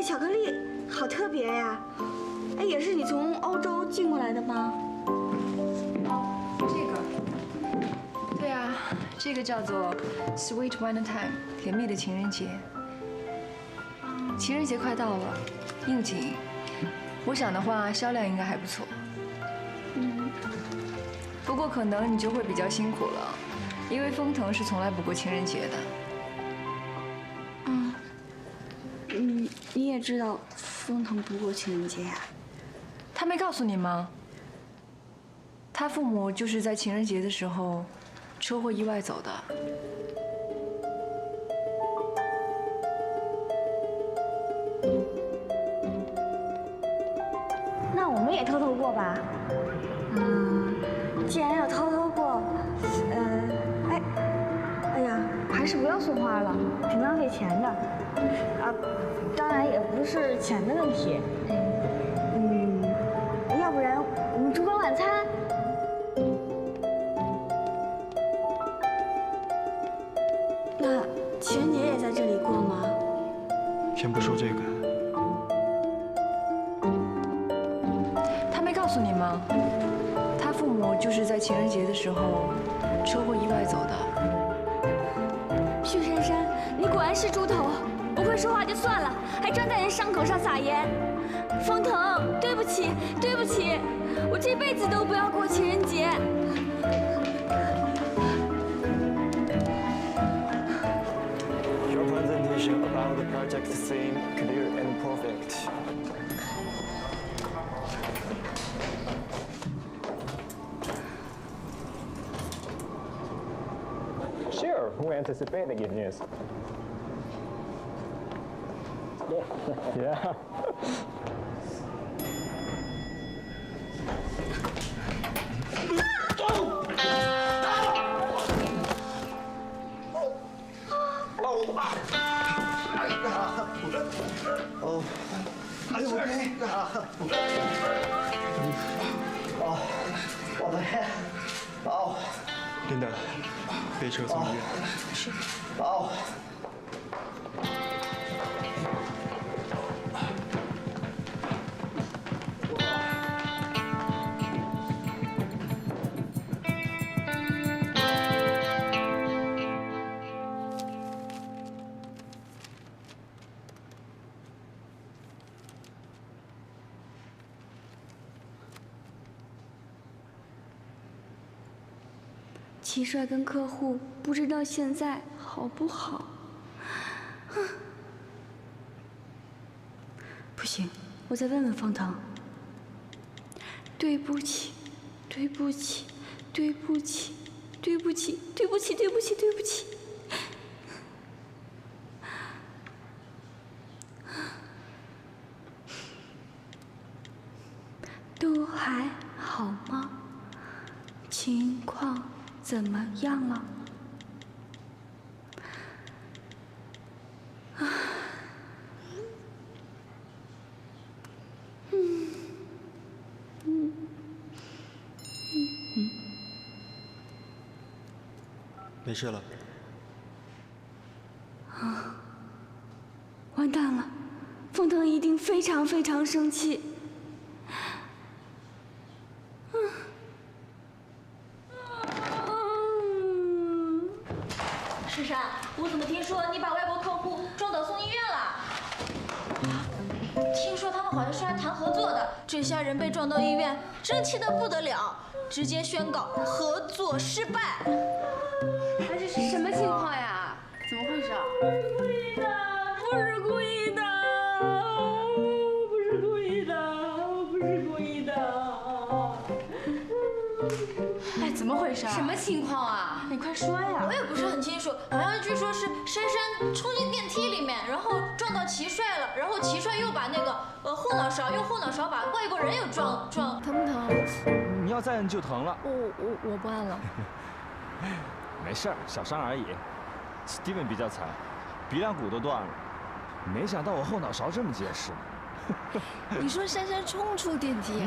B: 巧克力好特别呀！哎，也是你从欧洲进过来的吗？
J: 这个，对啊，这个叫做 Sweet Valentine， 甜蜜的情人节。情人节快到了，应景。我想的话，销量应该还不错。不过可能你就会比较辛苦了，因为风腾是从来不过情人节的。
B: 你也知道风腾不过情人节呀？
J: 他没告诉你吗？他父母就是在情人节的时候车祸意外走的。
B: 吧。既然要偷偷过，哎呀，还是不要送花了，挺浪费钱的。啊，当然也不是钱的问题。要不然我们烛光晚餐。那情人节也在这里过吗？
A: 先不说这个。
J: 他没告诉你吗？他父母就是在情人节的时候车祸意外走的。
B: 许珊珊，你果然是猪头，不会说话就算了，还专在人伤口上撒盐。风腾，对不起，对不起，我这辈子都不要过情人节。
Q: Your presentation about the project seemed clear and perfect. Sure, we anticipate the good news. Yeah.
R: Oh, are you okay? Oh, 我的天！哦，
A: 琳达，备车送医院。
R: 是。哦。
B: 齐帅跟客户不知道现在好不好？不行，我再问问方腾。对不起，对不起，对不起，对不起，对不起，对不起，对不起。都还好吗？情况怎么样了？
A: 没事了。
B: 完蛋了，风腾一定非常非常生气。
P: 珊珊，我怎么听说你把外国客户撞倒送医院了？听说他们好像是来谈合作的，这下人被撞到医院，真气得不得了，直接宣告合作失败。
F: 哎，这是什么情况呀？怎么回事？
P: 不是故意的，不是故意的，不是故意的。
F: 哎，怎么回事？什么情况啊？
P: 你快说呀！我也不是很清楚，好像据说是珊珊冲进电梯里面，然后撞到齐帅了，然后齐帅又把那个后脑勺用后脑勺把外国人又撞。
J: 疼不疼？
C: 你要再摁就疼了。
J: 我不按了。
C: 没事儿，小伤而已。Steven 比较惨，鼻梁骨都断了。没想到我后脑勺这么结实。
J: 你说珊珊冲出电梯，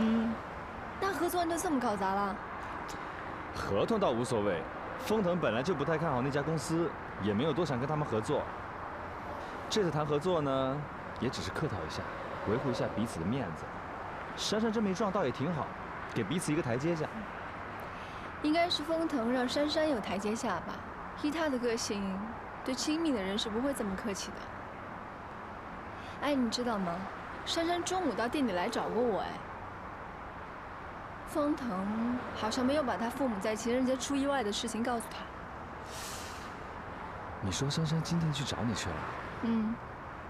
J: 那合作案就这么搞砸了？
C: 合同倒无所谓，风腾本来就不太看好那家公司，也没有多想跟他们合作。这次谈合作呢，也只是客套一下，维护一下彼此的面子。珊珊这么一撞，倒也挺好，给彼此一个台阶下。
J: 应该是风腾让珊珊有台阶下吧？依他的个性，对亲密的人是不会这么客气的。哎，你知道吗？珊珊中午到店里来找过我，哎。风腾好像没有把他父母在情人节出意外的事情告诉他。
C: 你说珊珊今天去找你去了？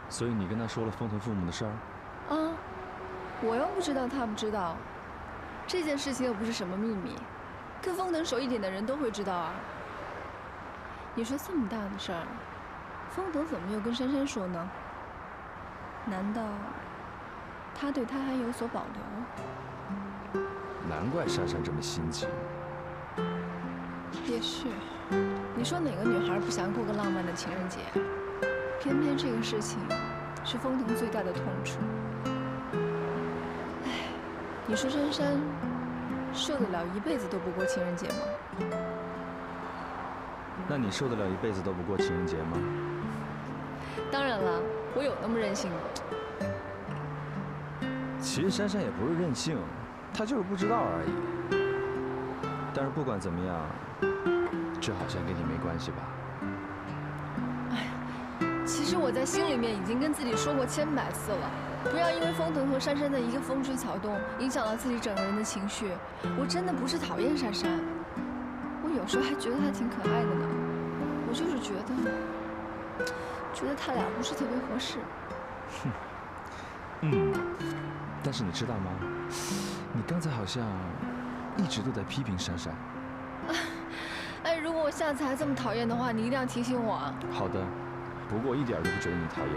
C: 所以你跟他说了风腾父母的事儿？
J: 我又不知道他不知道，这件事情又不是什么秘密，跟风腾熟一点的人都会知道啊。你说这么大的事儿，风腾怎么没有跟珊珊说呢？难道他对她还有所保留？
C: 难怪珊珊这么心急。
J: 也是，你说哪个女孩不想过个浪漫的情人节？偏偏这个事情是风腾最大的痛处。哎，你说珊珊受得了一辈子都不过情人节吗？
C: 那你受得了一辈子都不过情人节吗？
J: 当然了，我有那么任性吗？
C: 其实珊珊也不是任性，她就是不知道而已。但是不管怎么样，这好像跟你没关系吧？
J: 哎，其实我在心里面已经跟自己说过千百次了，不要因为风腾和珊珊的一个风吹草动，影响了自己整个人的情绪。我真的不是讨厌珊珊，我有时候还觉得她挺可爱的呢。我就是觉得他俩不是特别合适。
C: 但是你知道吗？你刚才好像一直都在批评珊珊。
J: 哎，如果我下次还这么讨厌的话，你一定要提醒我啊。
C: 好的，不过我一点都不觉得你讨厌。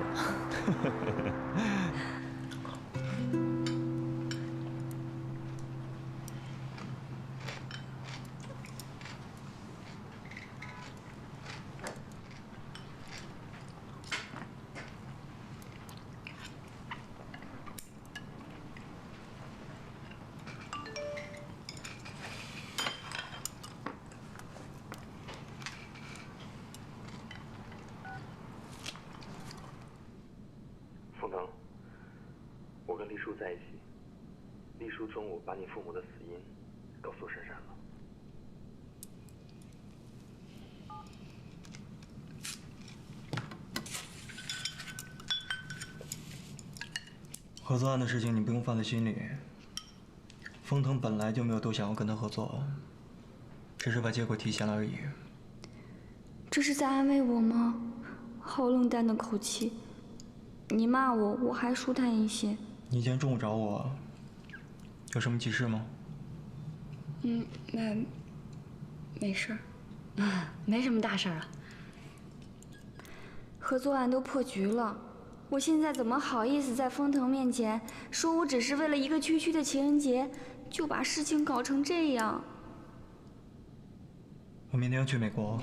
A: 风腾，我跟丽叔在一起，丽叔中午把你父母的死因告诉珊珊了。合作案的事情你不用放在心里。风腾本来就没有多想要跟他合作，只是把结果提前了而已。
B: 这是在安慰我吗？好冷淡的口气。你骂我，我还舒坦一些。
A: 你今天中午找我，有什么急事吗？
B: 没事儿，没什么大事儿啊。合作案都破局了，我现在怎么好意思在风腾面前说我只是为了一个区区的情人节，就把事情搞成这样？
A: 我明天要去美国，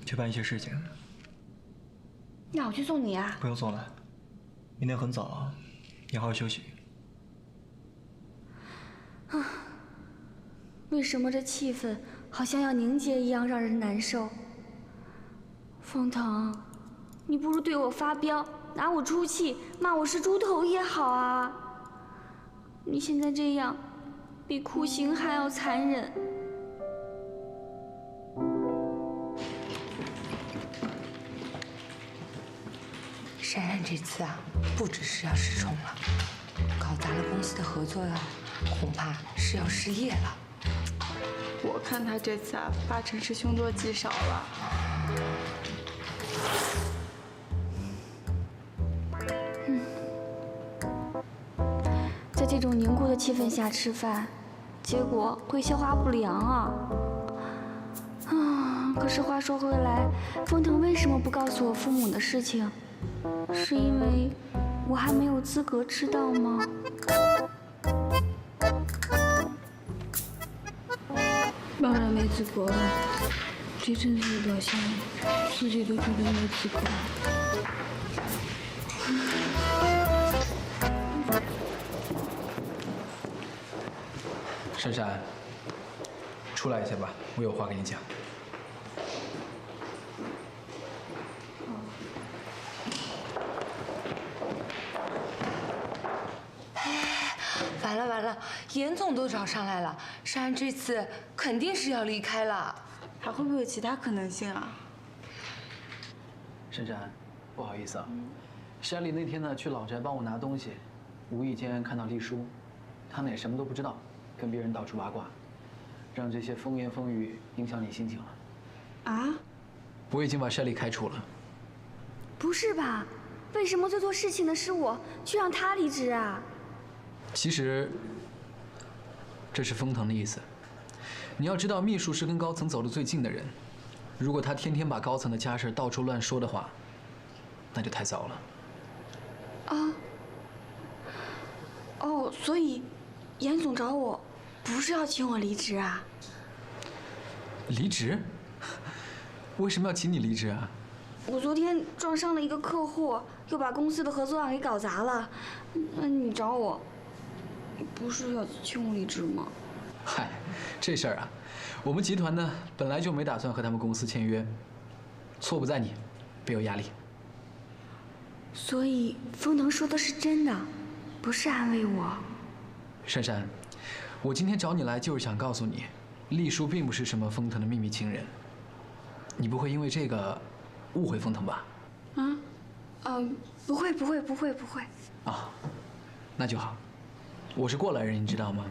A: 去办一些事情。
B: 那我去送你啊？
A: 不用送了。明天很早，你好好休息。
B: 为什么这气氛好像要凝结一样，让人难受？风腾，你不如对我发飙，拿我出气，骂我是猪头也好啊。你现在这样，比酷刑还要残忍。
N: 珊珊这次啊，不只是要失宠了，搞砸了公司的合作呀，恐怕是要失业了。
H: 我看他这次啊，8成是凶多吉少了。
B: 在这种凝固的气氛下吃饭，结果会消化不良啊！可是话说回来，风腾为什么不告诉我父母的事情？是因为我还没有资格知道吗？当然没资格了，这阵子的表现，自己都觉得没资格。
S: 珊珊，出来一下吧，我有话跟你讲。
N: 完了完了，严总都找上来了，珊珊这次肯定是要离开了。
H: 还会不会有其他可能性啊？
S: 珊珊，不好意思啊，山里那天呢去老宅帮我拿东西，无意间看到丽叔，他呢也什么都不知道，跟别人到处八卦，让这些风言风语影响你心情了。
H: 啊？
S: 我已经把山里开除了。
B: 不是吧？为什么做错事情的是我，却让他离职啊？
S: 其实，这是风腾的意思。你要知道，秘书是跟高层走得最近的人，如果他天天把高层的家事到处乱说的话，那就太糟了。
B: 哦，所以严总找我，不是要请我离职啊？
S: 离职？为什么要请你离职啊？
B: 我昨天撞伤了一个客户，又把公司的合作案给搞砸了。那你找我，不是要请我离职吗？
S: 嗨，这事儿啊，我们集团呢本来就没打算和他们公司签约，错不在你，别有压力。
B: 所以风腾说的是真的，不是安慰我。
S: 珊珊，我今天找你来就是想告诉你，丽叔并不是什么风腾的秘密情人，你不会因为这个误会风腾吧？
B: 不会。
S: 啊，那就好。我是过来人，你知道吗？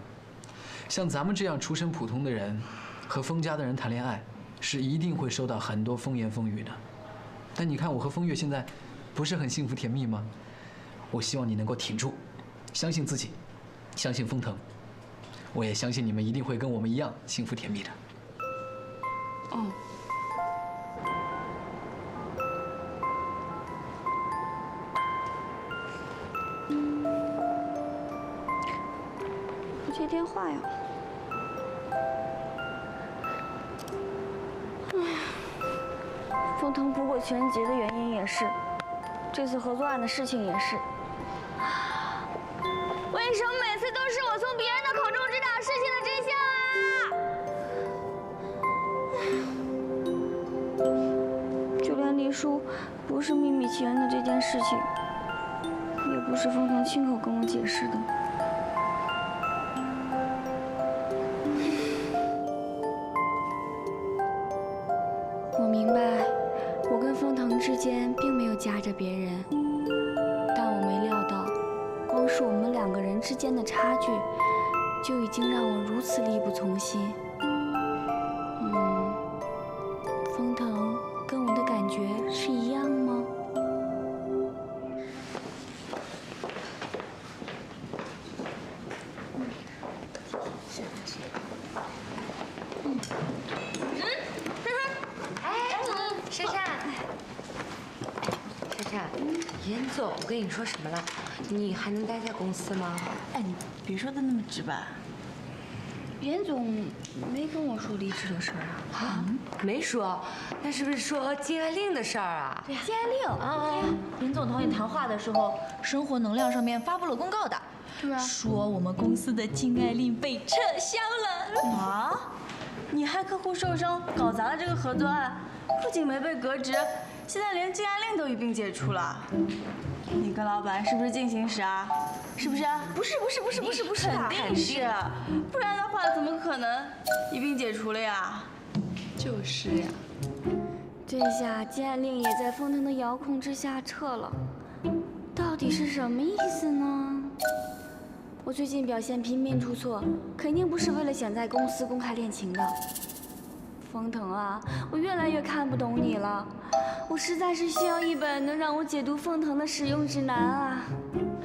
S: 像咱们这样出身普通的人，和风家的人谈恋爱，是一定会受到很多风言风语的。但你看我和风月现在，不是很幸福甜蜜吗？我希望你能够挺住，相信自己，相信风腾。我也相信你们一定会跟我们一样幸福甜蜜的。
B: 哦。不接电话呀。风腾不过情人节的原因也是，这次合作案的事情也是。为什么每次都是我从别人的口中知道事情的真相啊？就连黎叔不是秘密情人的这件事情，也不是风腾亲口跟我解释的。我明白，我跟风腾之间并没有夹着别人，但我没料到，光是我们2个人之间的差距，就已经让我如此力不从心。风腾跟我的感觉是一样吗？
N: 珊珊，严总跟你说什么了？你还能待在公司吗？
H: 哎，你别说的那么直白。
B: 严总没跟我说离职的事儿啊？
N: 啊，没说，那是不是说禁爱令的事儿啊？
B: 对呀，禁爱令
M: 啊。严总同你谈话的时候，生活能量上面发布了公告的，说我们公司的禁爱令被撤销了。
H: 啊？你害客户受伤，搞砸了这个合作案，不仅没被革职，现在连禁爱令都一并解除了。你跟老板是不是进行时啊？是不是？不是，肯定是，不然的话怎么可能一并解除了呀？
N: 就是呀。
B: 这下禁爱令也在风腾的遥控之下撤了，到底是什么意思呢？我最近表现频频出错，肯定不是为了想在公司公开恋情的。风腾啊，我越来越看不懂你了，我实在是需要一本能让我解读风腾的使用指南啊！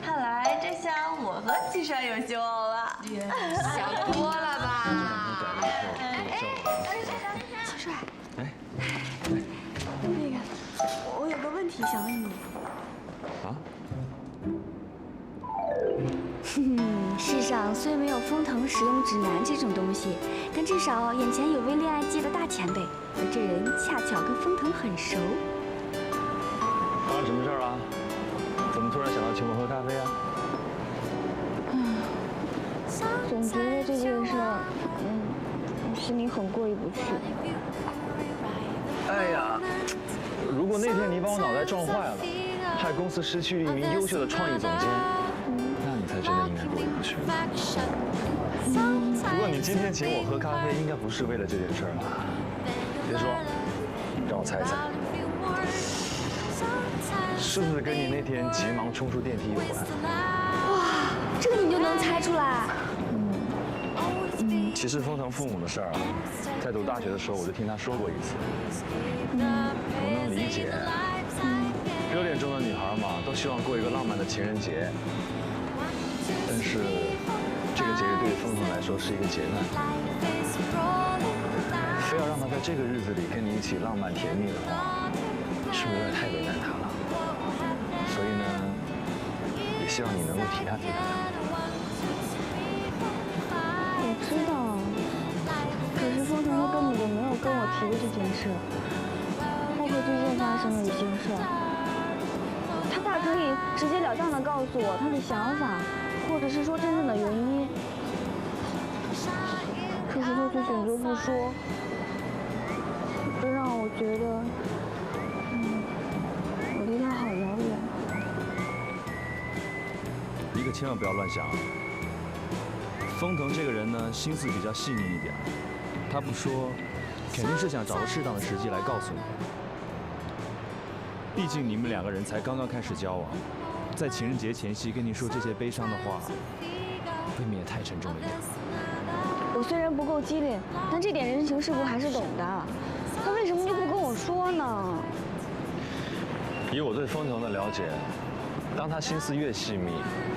H: 看来这下我和季帅有希望了。
N: 想多了吧？
B: 季帅，那个，我有个问题想问你。
C: 啊？
B: 世上虽没有风腾使用指南这种东西，但至少眼前有位恋爱界的大前辈，而这人恰巧跟风腾很熟。
C: 发生什么事儿了？怎么突然想到请我喝咖啡啊？
B: 总觉得这件事，心里很过意不去。
C: 哎呀，如果那天你把我脑袋撞坏了，害公司失去了一名优秀的创意总监，那你才真的应该过意不去。不过你今天请我喝咖啡，应该不是为了这件事吧？别说，让我猜一猜，是不是跟你那天急忙冲出电梯有关？
B: 哇，这个你就能猜出来？
C: 其实风腾父母的事儿啊，在读大学的时候我就听他说过一次。我能理解，热恋中的女孩嘛，都希望过一个浪漫的情人节。但是，这个节日对于风腾来说是一个劫难，非要让他在这个日子里跟你一起浪漫甜蜜的话，是不是有点太为难他了？所以呢，也希望你能够体谅体谅他。
B: 我知提的这件事，包括最近发生的一些事儿，他大可以直截了当的告诉我他的想法，或者是说真正的原因。可是他却选择不说，这让我觉得，我离他好遥远。
C: 一个千万不要乱想。风腾这个人呢，心思比较细腻一点，他不说，肯定是想找个适当的时机来告诉你。毕竟你们两个人才刚刚开始交往，在情人节前夕跟你说这些悲伤的话，未免也太沉重了一点。
B: 我虽然不够机灵，但这点人情世故还是懂的。他为什么就不跟我说呢？
T: 以我对风腾的了解，当他心思越细密，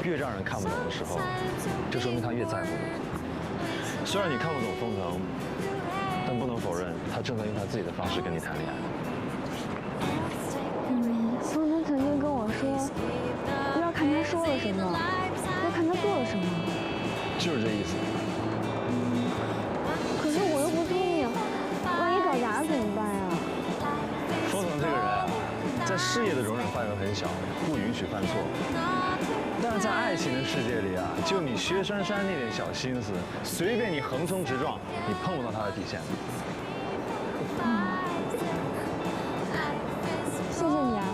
T: 越让人看不懂的时候，就说明他越在乎你。虽然你看不懂风腾，但不能否认，他正在用他自己的方式跟你谈恋爱。
B: 风腾曾经跟我说，不要看他说了什么，要看他做了什么。
T: 就是这意思。
B: 可是我又不聪明，万一搞砸怎么办呀？
T: 风腾这个人啊，在事业的容忍范围很小，不允许犯错。但是在爱情的世界里啊，就你薛珊珊那点小心思，随便你横冲直撞，你碰不到他的底线。
B: 谢谢你啊。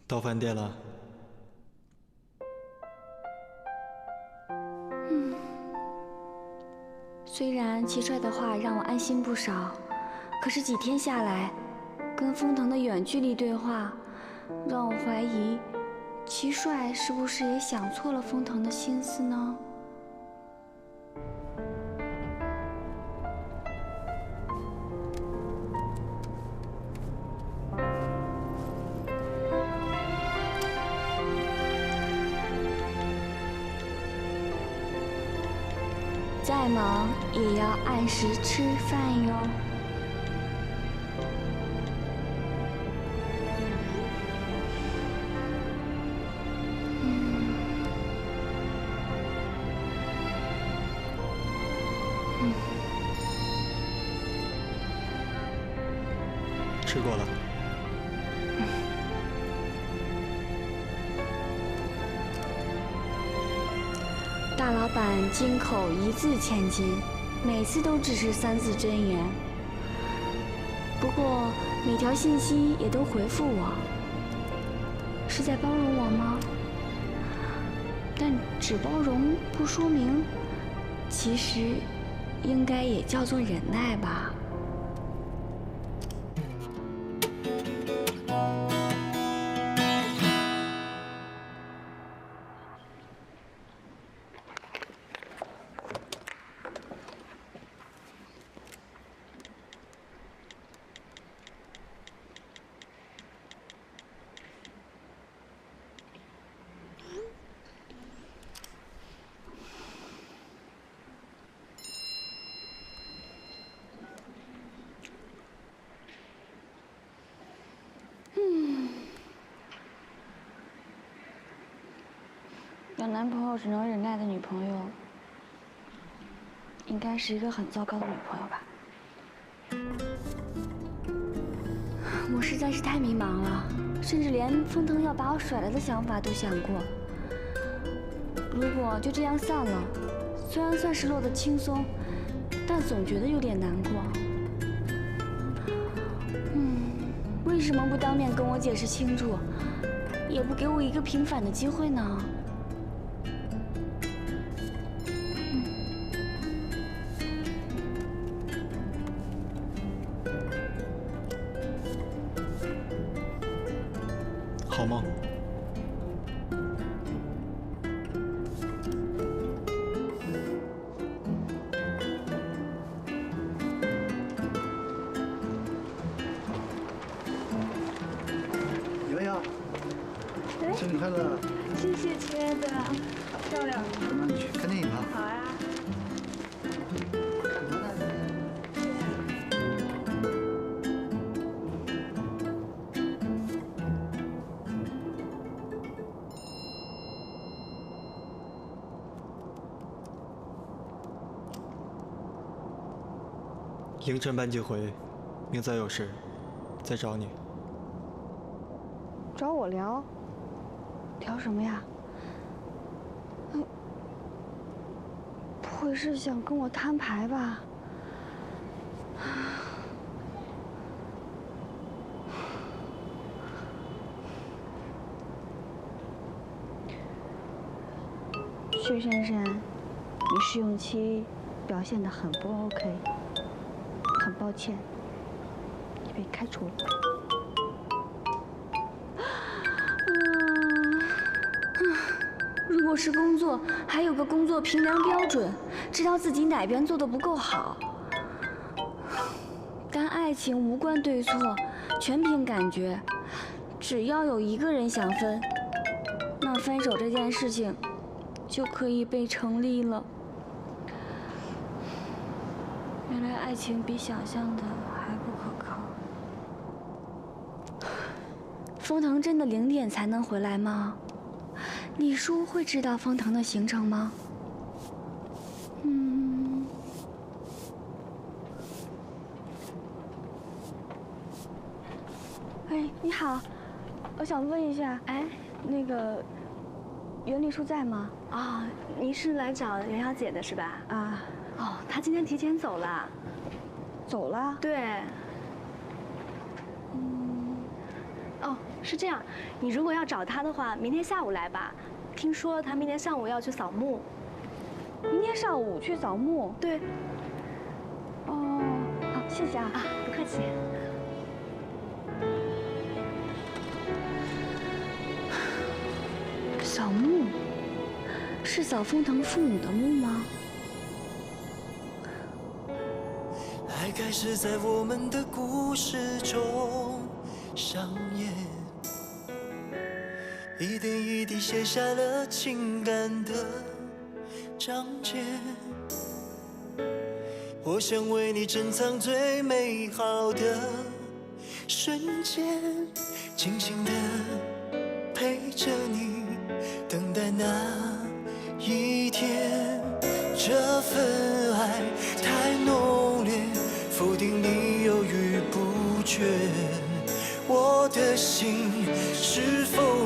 A: 到饭店了。
B: 虽然齐帅的话让我安心不少，可是几天下来，跟风腾的远距离对话，让我怀疑，齐帅是不是也想错了风腾的心思呢？再忙也要按时吃饭哟。
A: 吃过了。
B: 大老板金口一字千金，每次都只是3字真言。不过每条信息也都回复我，是在包容我吗？但只包容不说明，其实应该也叫做忍耐吧。有男朋友只能忍耐的女朋友，应该是一个很糟糕的女朋友吧。我实在是太迷茫了，甚至连风腾要把我甩了的想法都想过。如果就这样散了，虽然算是落得轻松，但总觉得有点难过。为什么不当面跟我解释清楚，也不给我一个平反的机会呢？
A: 好梦。
R: 洋洋，生日快乐！
B: 谢谢亲爱的，漂亮。
R: 我们去看电影吧。
B: 好呀。
A: 凌晨班机回，明早有事再找你。
B: 找我聊？聊什么呀？不会是想跟我摊牌吧？薛珊珊，你试用期表现得很不 OK， 很抱歉，你被开除了。如果是工作，还有个工作评量标准，知道自己哪边做得不够好。但爱情无关对错，全凭感觉，只要有一个人想分，那分手这件事情就可以被成立了。原来爱情比想象的还不可靠。封腾真的0点才能回来吗？李叔会知道封腾的行程吗？哎，你好，我想问一下，哎，那个袁丽叔在吗？
U: 啊，您是来找袁小姐的是吧？
B: 啊，
U: 哦，她今天提前走了。
B: 走了？
U: 对。哦，是这样，你如果要找她的话，明天下午来吧。听说她明天上午要去扫墓。
B: 明天上午去扫墓？
U: 对。
B: 哦，好，谢谢啊。
U: 啊，不客气。
B: 扫墓？是扫封腾父母的墓吗？
V: 爱开始在我们的故事中上演，一点一滴写下了情感的章节。我想为你珍藏最美好的瞬间，静静地陪着你，等待那一天。这份爱太浓烈，否定你犹豫不决，我的心是否